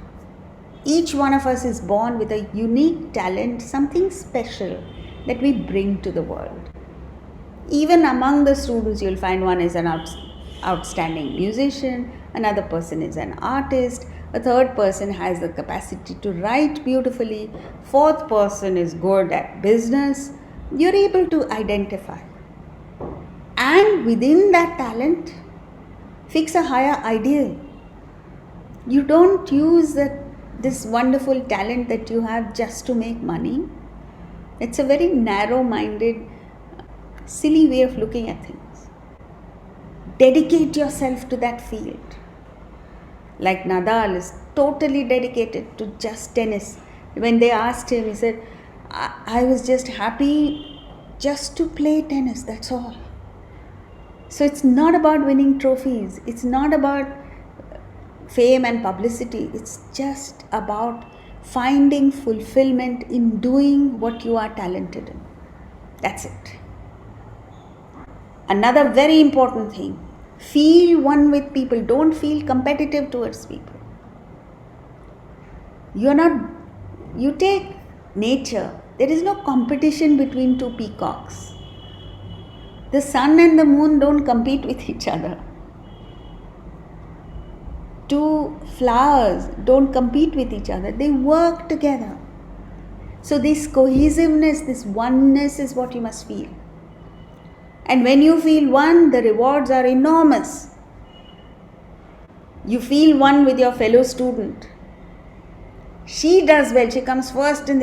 Each one of us is born with a unique talent, something special that we bring to the world. Even among the students, you'll find one is an outstanding musician, another person is an artist, a third person has the capacity to write beautifully, fourth person is good at business. You're able to identify. And within that talent, fix a higher ideal. You don't use this wonderful talent that you have just to make money. It's a very narrow-minded, silly way of looking at things. Dedicate yourself to that field. Like Nadal is totally dedicated to just tennis. When they asked him, he said, I was just happy just to play tennis, that's all. So it's not about winning trophies. It's not about fame and publicity. It's just about finding fulfillment in doing what you are talented in. That's it. Another very important thing, feel one with people. Don't feel competitive towards people. You take nature. There is no competition between two peacocks. The sun and the moon don't compete with each other. Two flowers don't compete with each other. They work together. So this cohesiveness, this oneness is what you must feel. And when you feel one, the rewards are enormous. You feel one with your fellow student. She does well. She comes first in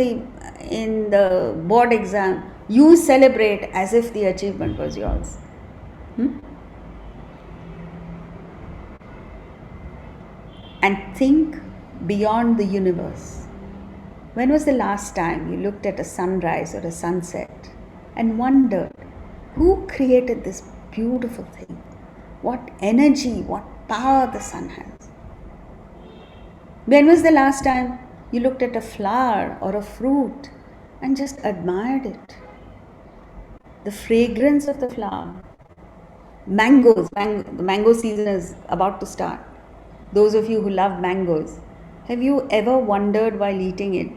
the board exam. You celebrate as if the achievement was yours. And think beyond the universe. When was the last time you looked at a sunrise or a sunset and wondered, who created this beautiful thing? What energy, what power the sun has? When was the last time you looked at a flower or a fruit and just admired it? The fragrance of the flower. Mangoes, the mango season is about to start. Those of you who love mangoes, have you ever wondered while eating it,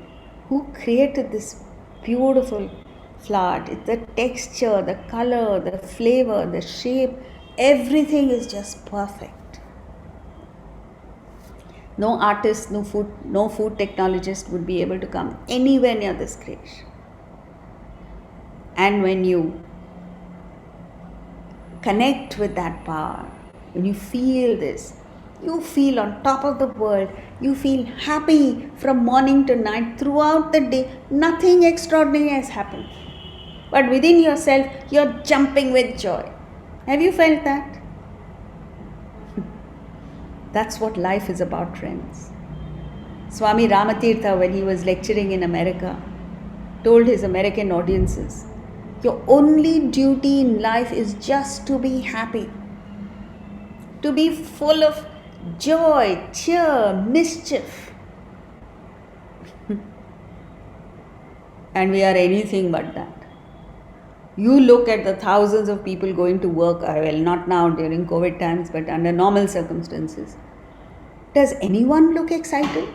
who created this beautiful flower? The texture, the color, the flavor, the shape, everything is just perfect. No artist, no food technologist would be able to come anywhere near this creation. And when you connect with that power, when you feel this, You feel on top of the world. You feel happy from morning to night throughout the day. Nothing extraordinary has happened. But within yourself, you're jumping with joy. Have you felt that? That's what life is about, friends. Swami Ramatirtha, when he was lecturing in America, told his American audiences, your only duty in life is just to be happy, to be full of joy, cheer, mischief. And we are anything but that. You look at the thousands of people going to work, well, not now during COVID times, but under normal circumstances. Does anyone look excited?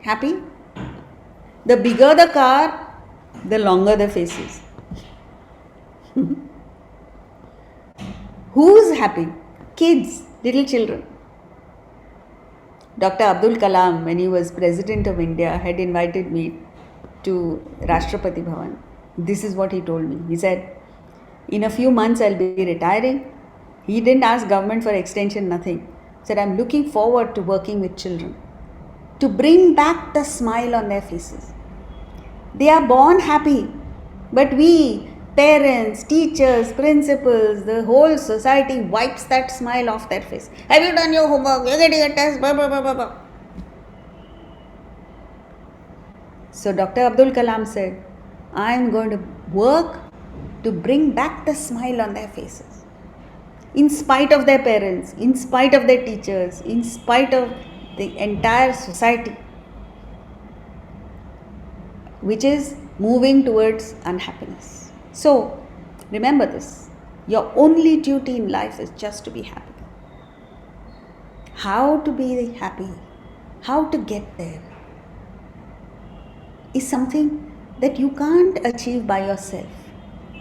Happy? The bigger the car, the longer the faces. Who's happy? Kids, little children. Dr. Abdul Kalam, when he was President of India, had invited me to Rashtrapati Bhavan. This is what he told me. He said, in a few months I'll be retiring. He didn't ask government for extension, nothing. He said, I'm looking forward to working with children, to bring back the smile on their faces. They are born happy, but we, parents, teachers, principals, the whole society wipes that smile off their face. Have you done your homework? You're getting a test, blah, blah, blah, blah, blah. So Dr. Abdul Kalam said, I am going to work to bring back the smile on their faces. In spite of their parents, in spite of their teachers, in spite of the entire society, which is moving towards unhappiness. So, remember this. Your only duty in life is just to be happy. How to be happy, how to get there, is something that you can't achieve by yourself.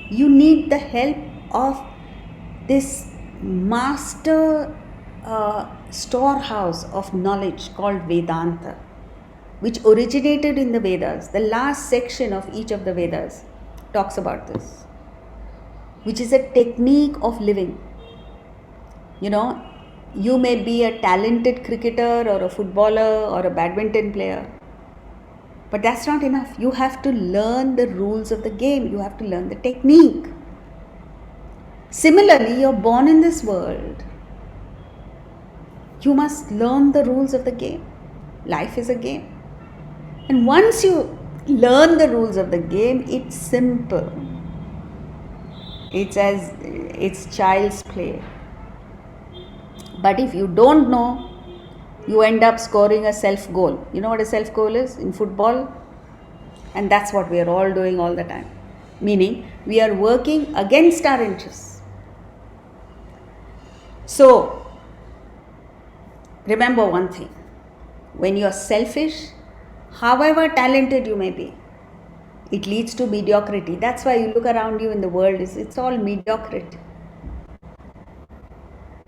You need the help of this master storehouse of knowledge called Vedanta, which originated in the Vedas. The last section of each of the Vedas talks about this, which is a technique of living. You know, you may be a talented cricketer or a footballer or a badminton player, but that's not enough. You have to learn the rules of the game. You have to learn the technique. Similarly, you're born in this world. You must learn the rules of the game. Life is a game. And once you learn the rules of the game, it's simple. It's child's play. But if you don't know, you end up scoring a self-goal. You know what a self-goal is in football? And that's what we are all doing all the time. Meaning, we are working against our interests. So, remember one thing. When you are selfish, however talented you may be, it leads to mediocrity. That's why you look around you in the world, it's all mediocrity.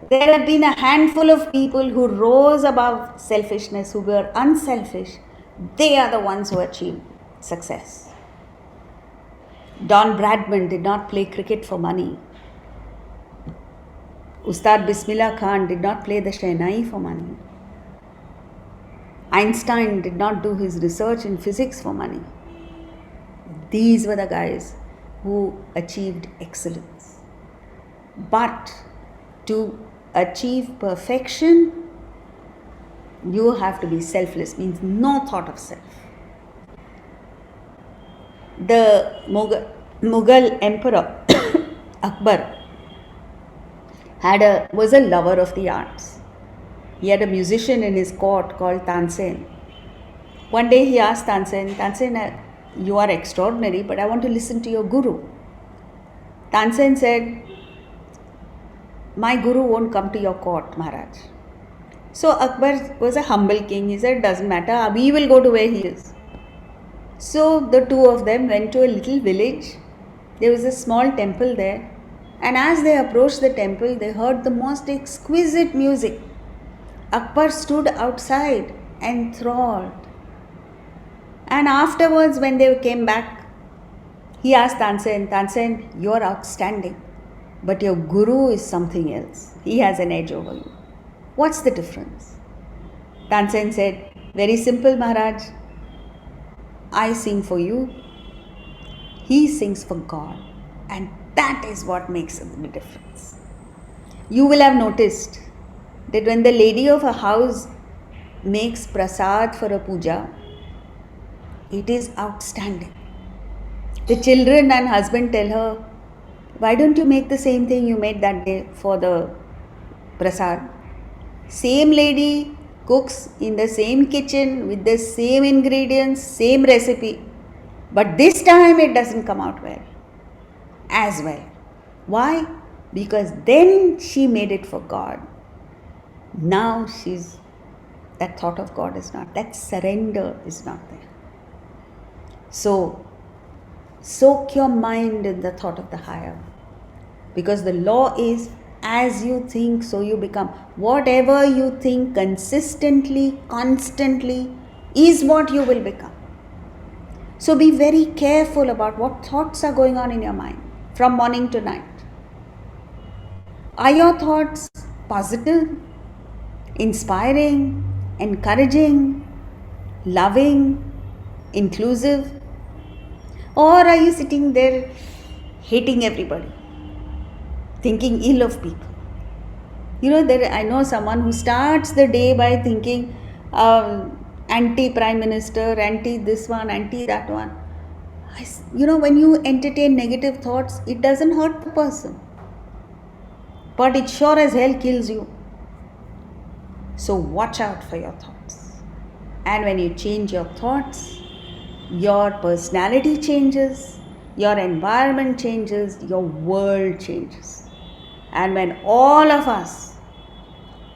There have been a handful of people who rose above selfishness, who were unselfish. They are the ones who achieved success. Don Bradman did not play cricket for money. Ustad Bismillah Khan did not play the Shehnai for money. Einstein did not do his research in physics for money. These were the guys who achieved excellence. But to achieve perfection, you have to be selfless, means no thought of self. The Mughal emperor Akbar was a lover of the arts. He had a musician in his court called Tansen. One day he asked Tansen, you are extraordinary, but I want to listen to your guru. Tansen said, my guru won't come to your court, Maharaj. So Akbar was a humble king. He said, doesn't matter, we will go to where he is. So the two of them went to a little village. There was a small temple there. And as they approached the temple, they heard the most exquisite music. Akbar stood outside enthralled. And afterwards, when they came back, he asked Tansen, you are outstanding, but your guru is something else. He has an edge over you. What's the difference? Tansen said, very simple, Maharaj. I sing for you, he sings for God. And that is what makes the difference. You will have noticed that when the lady of a house makes prasad for a puja, it is outstanding. The children and husband tell her, why don't you make the same thing you made that day for the prasad? Same lady cooks in the same kitchen with the same ingredients, same recipe. But this time it doesn't come out well. As well. Why? Because then she made it for God. Now that thought of God is not, that surrender is not there. So, soak your mind in the thought of the higher. Because the law is, as you think, so you become. Whatever you think consistently, constantly, is what you will become. So be very careful about what thoughts are going on in your mind from morning to night. Are your thoughts positive, inspiring, encouraging, loving, inclusive? Or are you sitting there hating everybody, thinking ill of people? I know someone who starts the day by thinking anti-prime minister, anti this one, anti that one. When you entertain negative thoughts, it doesn't hurt the person, but it sure as hell kills you. So watch out for your thoughts. And when you change your thoughts, your personality changes, your environment changes, your world changes. And when all of us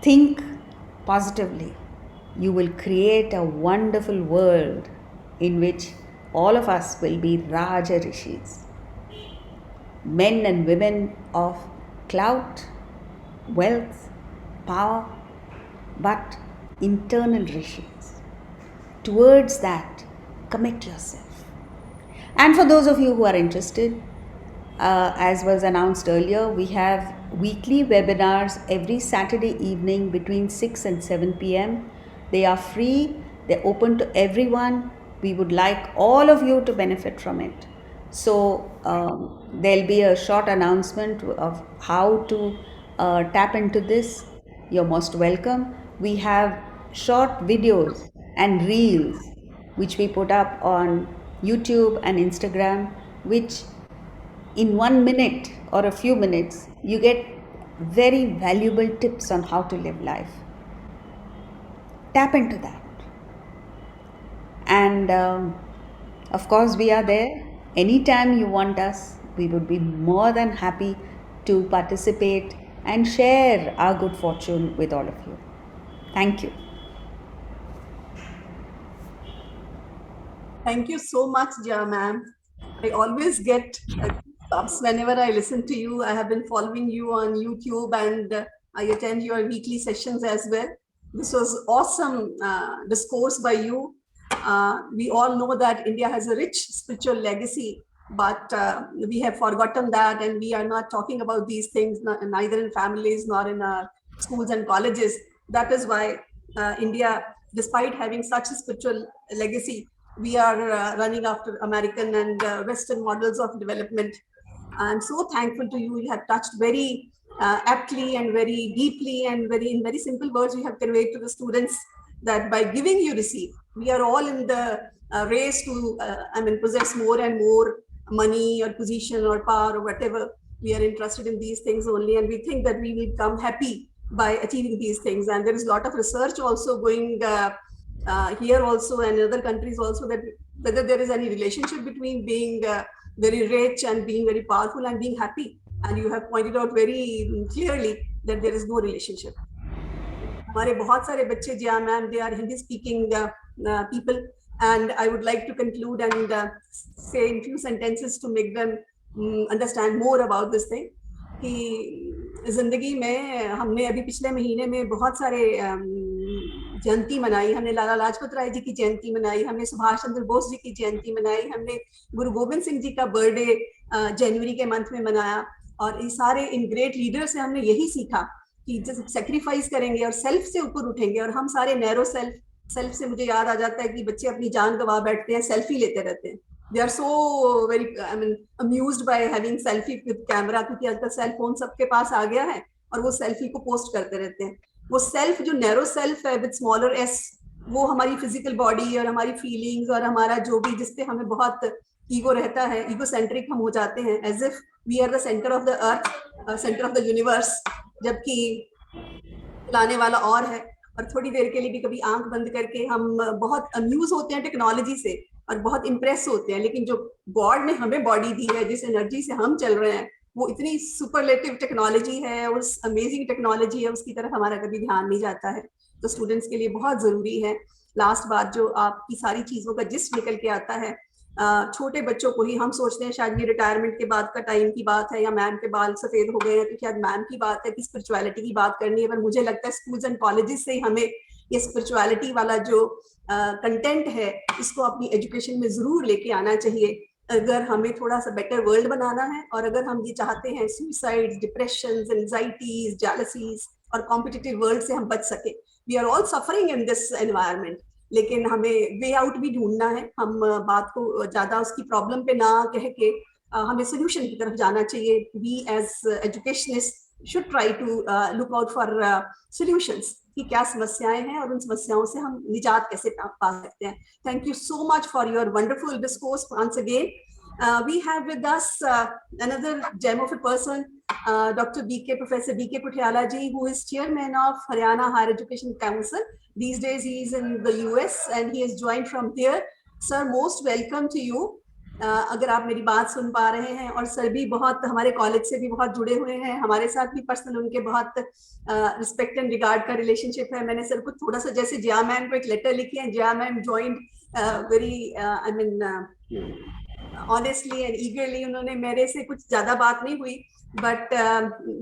think positively, you will create a wonderful world in which all of us will be Raja Rishis, men and women of clout, wealth, power, but internal rishis. Towards that, commit yourself. And for those of you who are interested, as was announced earlier, we have weekly webinars every Saturday evening between 6 and 7 p.m. They are free, they're open to everyone. We would like all of you to benefit from it. So there'll be a short announcement of how to tap into this. You're most welcome. We have short videos and reels which we put up on YouTube and Instagram, which in 1 minute or a few minutes, you get very valuable tips on how to live life. Tap into that. And of course, we are there. Anytime you want us, we would be more than happy to participate and share our good fortune with all of you. Thank you. Thank you so much, Jia ma'am. I always get goosebumps whenever I listen to you. I have been following you on YouTube and I attend your weekly sessions as well. This was awesome discourse by you. We all know that India has a rich spiritual legacy, but we have forgotten that, and we are not talking about these things, neither in families nor in our schools and colleges. That is why India, despite having such a spiritual legacy, we are running after American and Western models of development. I'm so thankful to you. You have touched very aptly and very deeply and in very simple words, you have conveyed to the students that by giving you receive. We are all in the race to, possess more and more money or position or power or whatever. We are interested in these things only, and we think that we will become happy by achieving these things. And there is a lot of research also going here also and in other countries also, that whether there is any relationship between being very rich and being very powerful and being happy. And you have pointed out very clearly that there is no relationship. हमारे बहुत सारे बच्चे जिया ma'am, they are Hindi speaking people, and I would like to conclude and say in few sentences to make them understand more about this thing. कि जिंदगी में हमने अभी पिछले महीने में बहुत सारे जयंती मनाई. हमने लाला लाजपत राय जी की जयंती मनाई, हमने सुभाष चंद्र बोस जी की जयंती मनाई, हमने गुरु गोविंद सिंह जी का बर्थडे जनवरी के मंथ में मनाया. और ये सारे इन ग्रेट लीडर से हमने यही सीखा कि जब सेक्रीफाइस करेंगे और सेल्फ से ऊपर उठेंगे, और हम सारे नैरो सेल्फ से मुझे याद आ जाता है कि बच्चे अपनी जान गवा बैठते हैं, सेल्फी लेते रहते हैं. They are so very amused by having selfie with camera, क्योंकि आजकल सेल फोन सबके पास आ गया है और वो सेल्फी को पोस्ट करते रहते हैं. वो सेल्फ जो नैरो सेल्फ है विद स्मॉलर एस, वो हमारी फिजिकल बॉडी और हमारी फीलिंग्स और हमारा जो भी, जिसपे हमें बहुत ईगो रहता है, ईगो सेंट्रिक हम हो जाते हैं, as if we are the centre of the earth, centre of the universe, जबकि चलाने वाला और है. और थोड़ी देर के लिए भी कभी आंख बंद करके हम बहुत अम्यूज होते हैं टेक्नोलॉजी से और बहुत इंप्रेस होते हैं, लेकिन जो गॉड ने हमें बॉडी दी है, जिस एनर्जी से हम चल रहे हैं, वो इतनी सुपरलेटिव टेक्नोलॉजी है, उस अमेजिंग टेक्नोलॉजी है, उसकी तरफ हमारा कभी ध्यान नहीं जाता है. तो स्टूडेंट्स के लिए बहुत जरूरी है. लास्ट बात जो आपकी सारी चीजों का जिस निकल के आता है, छोटे बच्चों को ही हम सोचते हैं शायद ये रिटायरमेंट के बाद का टाइम की बात है, या मैम के बाल सफेद हो गए हैं तो शायद मैम की बात है कि स्पिरिचुअलिटी की बात करनी है. पर मुझे लगता है स्कूल्स एंड कॉलेजेस से ही हमें ये स्पिरिचुअलिटी वाला जो कंटेंट है, इसको अपनी एजुकेशन में जरूर लेके आना चाहिए, अगर हमें थोड़ा सा बेटर वर्ल्ड बनाना है, और अगर हम ये चाहते हैं सुसाइड, डिप्रेशन, एंजाइटीज, जेलसीज और कॉम्पिटिटिव वर्ल्ड से हम बच सके. We are all suffering in this environment, लेकिन हमें वे आउट भी ढूंढना है. हम बात को ज्यादा उसकी प्रॉब्लम पे ना कह के हमें सोल्यूशन की तरफ जाना चाहिए. We as educationist should try to look out for solutions, कि क्या समस्याएं हैं और उन समस्याओं से हम निजात कैसे पा सकते हैं. Thank you so much for your wonderful discourse once again. We have with us another gem of a person, Dr. Professor B.K. Putiala ji, who is chairman of Haryana Higher Education Council. These days he is in the US and he has joined from here. Sir, most welcome to you. अगर आप मेरी बात सुन पा रहे हैं, और sir भी बहुत हमारे कॉलेज से भी बहुत जुड़े हुए हैं, हमारे साथ भी पर्सनल उनके बहुत रिस्पेक्ट एंड रिगार्ड का रिलेशनशिप है. मैंने सर को थोड़ा सा, जैसे जिया मैम को एक लेटर लिखी है, Jiya ma'am joined very I mean honestly and eagerly, उन्होंने मेरे से कुछ ज्यादा बात नहीं हुई, बट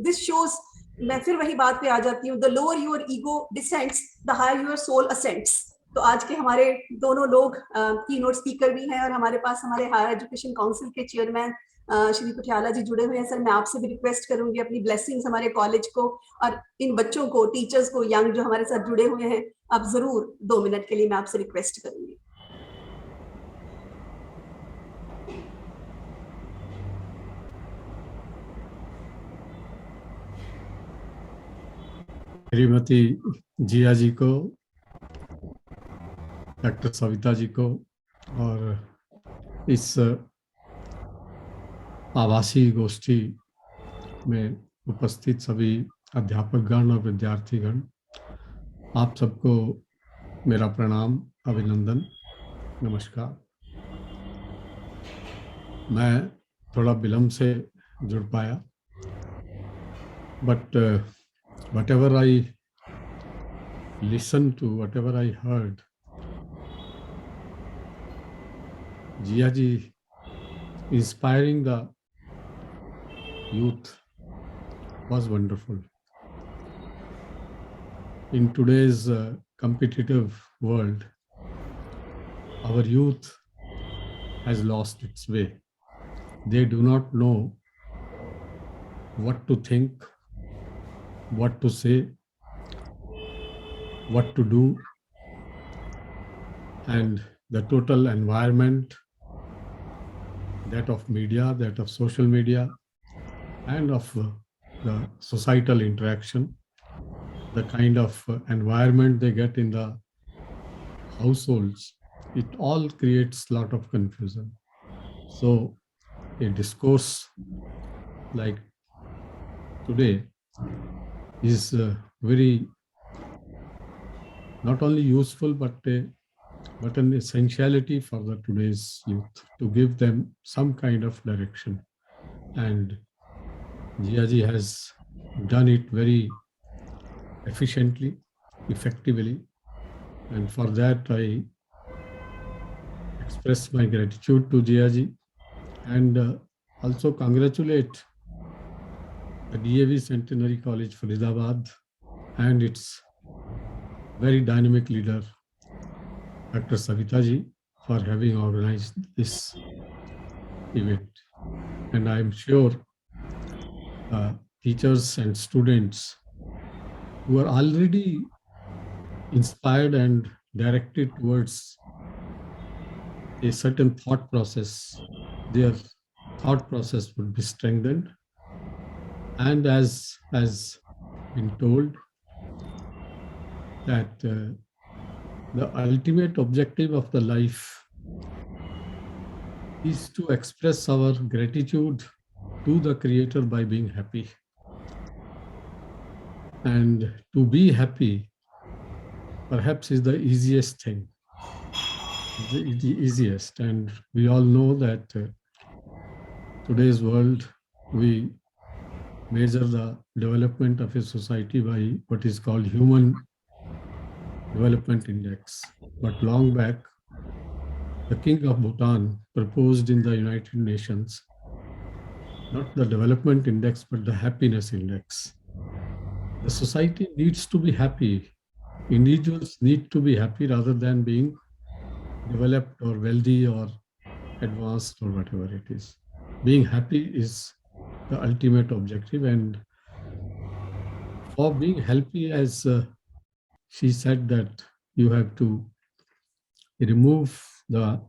दिस शोज, मैं फिर वही बात पे आ जाती हूँ, the lower your ego descends the higher your soul ascends. तो आज के हमारे दोनों लोग कीनोट स्पीकर भी हैं, और हमारे पास हमारे हायर एजुकेशन काउंसिल के चेयरमैन श्री पुठियाला जी जुड़े हुए हैं. सर, मैं आपसे भी रिक्वेस्ट करूंगी अपनी ब्लेसिंग्स हमारे कॉलेज को और इन बच्चों को, टीचर्स को, यंग जो हमारे साथ जुड़े हुए हैं, आप जरूर 2 मिनट के लिए मैं आपसे रिक्वेस्ट करूंगी. श्रीमती जिया जी को, डॉक्टर सविता जी को, और इस आवासीय गोष्ठी में उपस्थित सभी अध्यापकगण और विद्यार्थीगण, आप सबको मेरा प्रणाम, अभिनंदन, नमस्कार. मैं थोड़ा विलम्ब से जुड़ पाया, but whatever I listened to, whatever I heard, Jia ji inspiring the youth was wonderful. In today's competitive world, our youth has lost its way. They do not know what to think, what to say, what to do, and the total environment, that of media, that of social media, and of the societal interaction, the kind of environment they get in the households, it all creates a lot of confusion. So a discourse like today is very not only useful but an essentiality for the today's youth, to give them some kind of direction. And Jia ji has done it very efficiently, effectively, and for that I express my gratitude to Jia ji, and also congratulate the DAV Centenary College Faridabad and its very dynamic leader, Dr. Savita ji, for having organized this event. And I am sure teachers and students who are already inspired and directed towards a certain thought process, their thought process would be strengthened. And as has been told, that the ultimate objective of the life is to express our gratitude to the Creator by being happy. And to be happy perhaps is the easiest thing, the easiest. And we all know that today's world, we measure the development of a society by what is called Human Development Index. But long back, the King of Bhutan proposed in the United Nations not the development index, but the happiness index. The society needs to be happy. Individuals need to be happy rather than being developed or wealthy or advanced or whatever it is. Being happy is the ultimate objective. And for being happy, as she said, that you have to remove the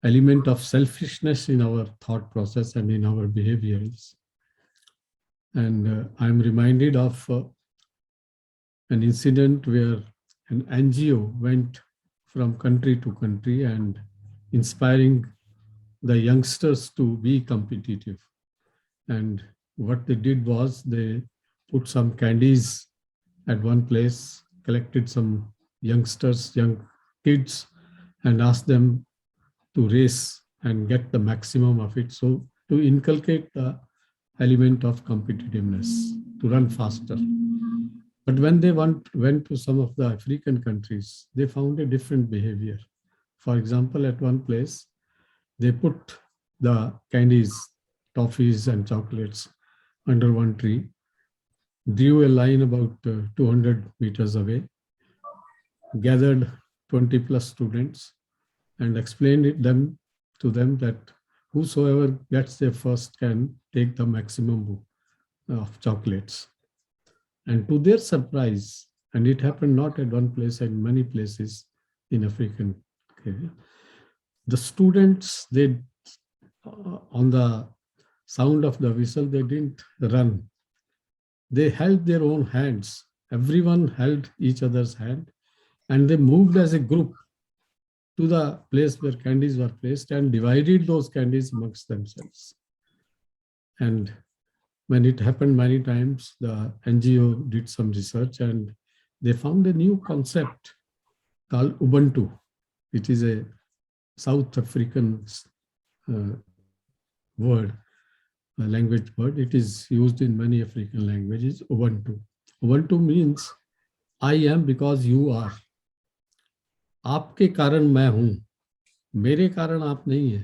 element of selfishness in our thought process and in our behaviors. And I'm reminded of an incident where an NGO went from country to country and inspiring the youngsters to be competitive. And what they did was they put some candies at one place, collected some youngsters, young kids, and asked them to race and get the maximum of it. So to inculcate the element of competitiveness, to run faster. But when they went to some of the African countries, they found a different behavior. For example, at one place, they put the candies, toffees, and chocolates under one tree, drew a line about 200 meters away, gathered 20 plus students, and explained to them that whosoever gets there first can take the maximum of chocolates. And to their surprise, and it happened not at one place, in many places in African area, the students, they on the sound of the whistle, they didn't run. They held their own hands. Everyone held each other's hand, and they moved as a group to the place where candies were placed and divided those candies amongst themselves. And when it happened many times, the NGO did some research and they found a new concept called Ubuntu, which is a South African word, a language word. It is used in many African languages, Ubuntu. Ubuntu means I am because you are. आपके कारण मैं हूँ, मेरे कारण आप नहीं है,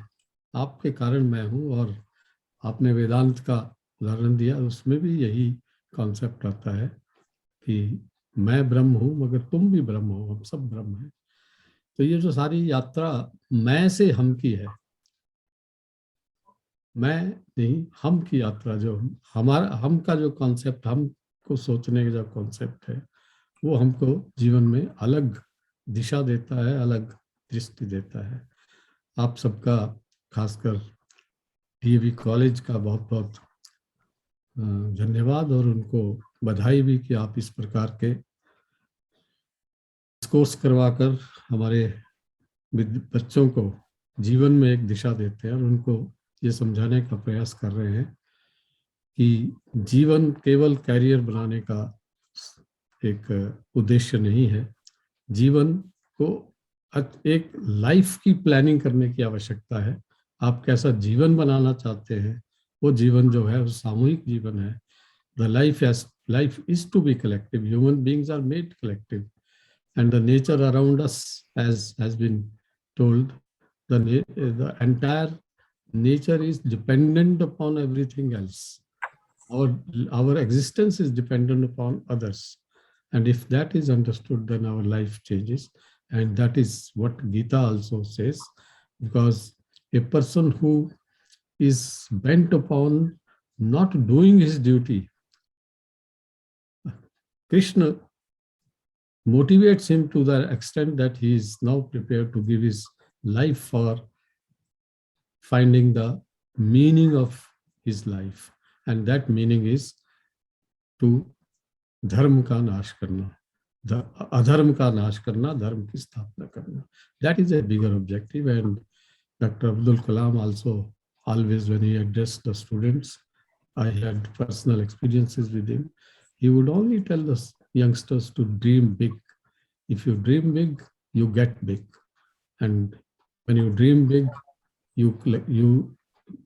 आपके कारण मैं हूँ. और आपने वेदांत का उदाहरण दिया, उसमें भी यही कॉन्सेप्ट आता है कि मैं ब्रह्म हूँ मगर तुम भी ब्रह्म हो, हम सब ब्रह्म हैं. तो ये जो सारी यात्रा मैं से हम की है, मैं नहीं हम की यात्रा, जो हमारा हम का जो कॉन्सेप्ट, हमको सोचने का जो कॉन्सेप्ट है, वो हमको जीवन में अलग दिशा देता है, अलग दृष्टि देता है. आप सबका खासकर डीएवी कॉलेज का बहुत बहुत धन्यवाद और उनको बधाई भी कि आप इस प्रकार के कोर्स करवाकर हमारे बच्चों को जीवन में एक दिशा देते हैं और उनको ये समझाने का प्रयास कर रहे हैं कि जीवन केवल कैरियर बनाने का एक उद्देश्य नहीं है. जीवन को एक लाइफ की प्लानिंग करने की आवश्यकता है. आप कैसा जीवन बनाना चाहते हैं, वो जीवन जो है वो सामूहिक जीवन है. The life is to be collective. Human beings are made collective, and the nature around us, as has been told, the entire nature is dependent upon everything else. Our existence is dependent upon others, and if that is understood, then our life changes. And that is what Gita also says, because a person who is bent upon not doing his duty, Krishna motivates him to the extent that he is now prepared to give his life for finding the meaning of his life. And that meaning is to धर्म का नाश करना, अधर्म का नाश करना, धर्म की स्थापना करना. That is a bigger objective. And Dr. Abdul Kalam also always, when he addressed the students, I had personal experiences with him. He would only tell the youngsters to dream big. If you dream big, you get big. And when you dream big, you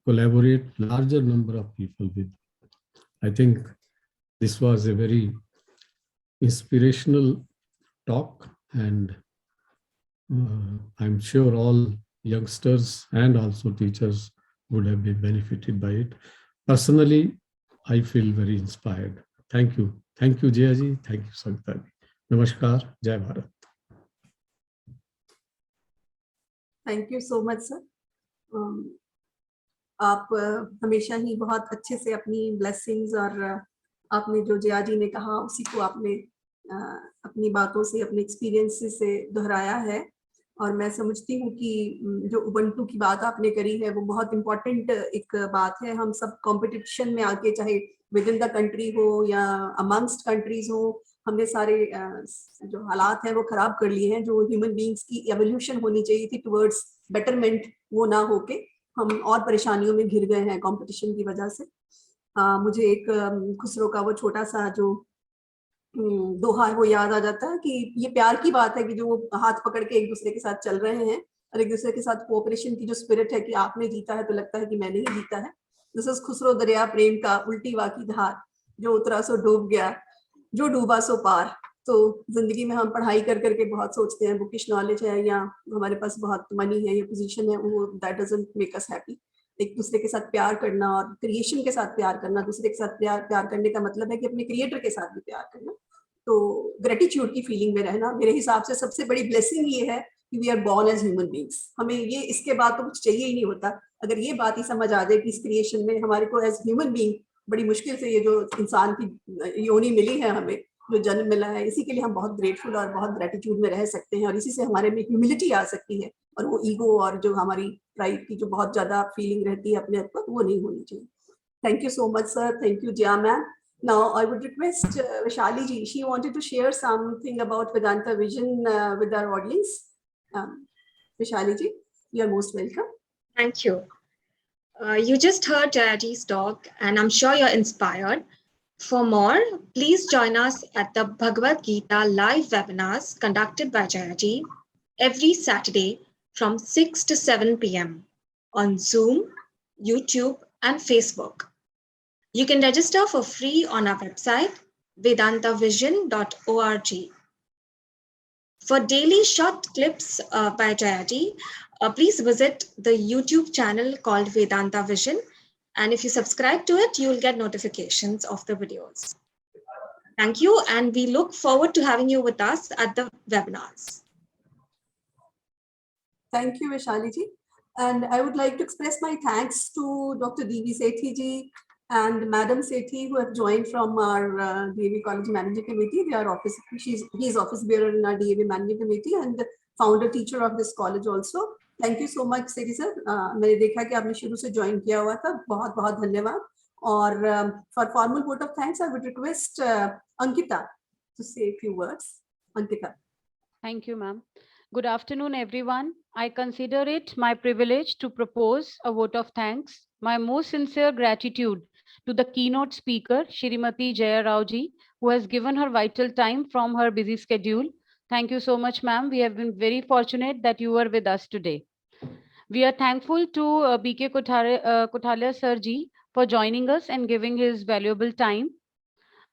collaborate larger number of people with. I think this was a very inspirational talk, and I'm sure all youngsters and also teachers would have been benefited by it. Personally, I feel very inspired. Thank you. Thank you, Jaya ji. Thank you, Savita ji. Namaskar. Jai Bharat. Thank you so much sir. आप हमेशा ही बहुत अच्छे से अपनी blessings और आपने जो जया जी ने कहा उसी को आपने अपनी बातों से, अपने एक्सपीरियंसेस से दोहराया है. और मैं समझती हूँ कि जो उबंटू की बात आपने करी है वो बहुत इम्पोर्टेंट एक बात है. हम सब कंपटीशन में आके, चाहे विद इन द कंट्री हो या अमंगस्ट कंट्रीज हो, हमने सारे जो हालात हैं वो खराब कर लिए हैं. जो ह्यूमन बीइंग्स की एवोल्यूशन होनी चाहिए थी टुवर्ड्स बेटरमेंट, वो ना होके हम और परेशानियों में घिर गए हैं कंपटीशन की वजह से. मुझे एक खुसरो का वो छोटा सा जो दोहा वो याद आ जाता है कि ये प्यार की बात है कि जो वो हाथ पकड़ के एक दूसरे के साथ चल रहे हैं और एक दूसरे के साथ कोऑपरेशन की जो स्पिरिट है कि आपने जीता है तो लगता है कि मैंने ही जीता है. दिस इज खुसरो दरिया प्रेम का उल्टी वाकी धार, जो उतरा सो डूब गया, जो डूबा सो पार. तो जिंदगी में हम पढ़ाई कर करके बहुत सोचते हैं, बुकिश नॉलेज है या हमारे पास बहुत मनी है या पोजीशन है, वो that doesn't make us happy. एक दूसरे के साथ प्यार करना और क्रिएशन के साथ प्यार करना, दूसरे के साथ प्यार करने का मतलब है कि अपने क्रिएटर के साथ भी प्यार करना. तो ग्रेटिट्यूड की फीलिंग में रहना मेरे हिसाब से सबसे बड़ी ब्लेसिंग ये है कि we are born as human beings. हमें ये इसके बाद तो कुछ चाहिए ही नहीं होता. अगर ये बात ही समझ आ जाए कि इस क्रिएशन में हमारे को एज ह्यूमन बीइंग बड़ी मुश्किल से ये जो इंसान की योनि मिली है, हमें जो जन्म मिला है, इसी के लिए हम बहुत ग्रेटफुल और बहुत ग्रेटिट्यूड में रह सकते हैं. और इसी से हमारे में ह्यूमिलिटी आ सकती है और वो ईगो और जो हमारी प्राइड की जो बहुत ज्यादा फीलिंग रहती है अपने आप पर, वो नहीं होनी चाहिए. Thank you so much sir. Thank you Jaya ma'am. Now I would request Vishali ji. She wanted to share something about Vedanta Vision with our audience. Vishali ji, you are most welcome. Thank you. You just heard Jayaji's talk, and I'm sure you're inspired. For more, please join us at the Bhagavad-Gita live webinars conducted by Jayaji every Saturday from 6 to 7 p.m. on Zoom, YouTube, and Facebook. You can register for free on our website, vedantavision.org. For daily short clips by Jayaji, please visit the YouTube channel called Vedanta Vision. And if you subscribe to it, you will get notifications of the videos. Thank you. And we look forward to having you with us at the webinars. Thank you, Vishali ji. And I would like to express my thanks to Dr. D.V. Sethi ji and Madam Sethi, who have joined from our DAV College Managing Committee. They are he is office bearer in our DAV Managing Committee and founder teacher of this college also. Thank you so much, Sethi sir. मैंने देखा कि आपने शुरू से join किया हुआ था. बहुत बहुत धन्यवाद. और for formal vote of thanks, I would request Ankita to say a few words. Ankita. Thank you, ma'am. Good afternoon, everyone. I consider it my privilege to propose a vote of thanks. My most sincere gratitude to the keynote speaker, Shrimati Jaya Rao ji, who has given her vital time from her busy schedule. Thank you so much, ma'am. We have been very fortunate that you were with us today. We are thankful to B.K. Kothaliya sir ji for joining us and giving his valuable time.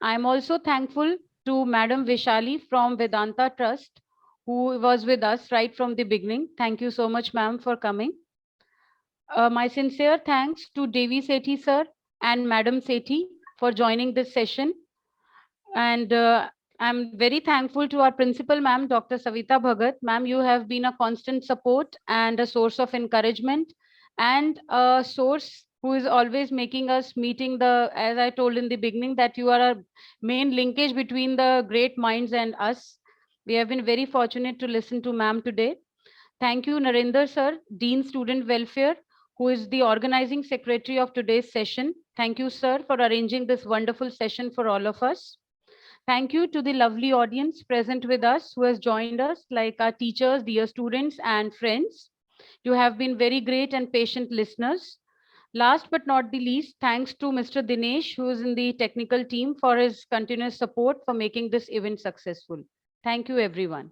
I am also thankful to Madam Vishali from Vedanta Trust, who was with us right from the beginning. Thank you so much, ma'am, for coming. My sincere thanks to Devi Sethi sir and Madam Sethi for joining this session. And I'm very thankful to our principal, ma'am, Dr. Savita Bhagat. Ma'am, you have been a constant support and a source of encouragement and a source who is always making us meeting the, as I told in the beginning, that you are a main linkage between the great minds and us. We have been very fortunate to listen to ma'am today. Thank you, Narendra sir, Dean Student Welfare, who is the organizing secretary of today's session. Thank you, sir, for arranging this wonderful session for all of us. Thank you to the lovely audience present with us who has joined us, like our teachers, dear students, and friends. You have been very great and patient listeners. Last but not the least, thanks to Mr. Dinesh, who is in the technical team, for his continuous support for making this event successful. Thank you, everyone.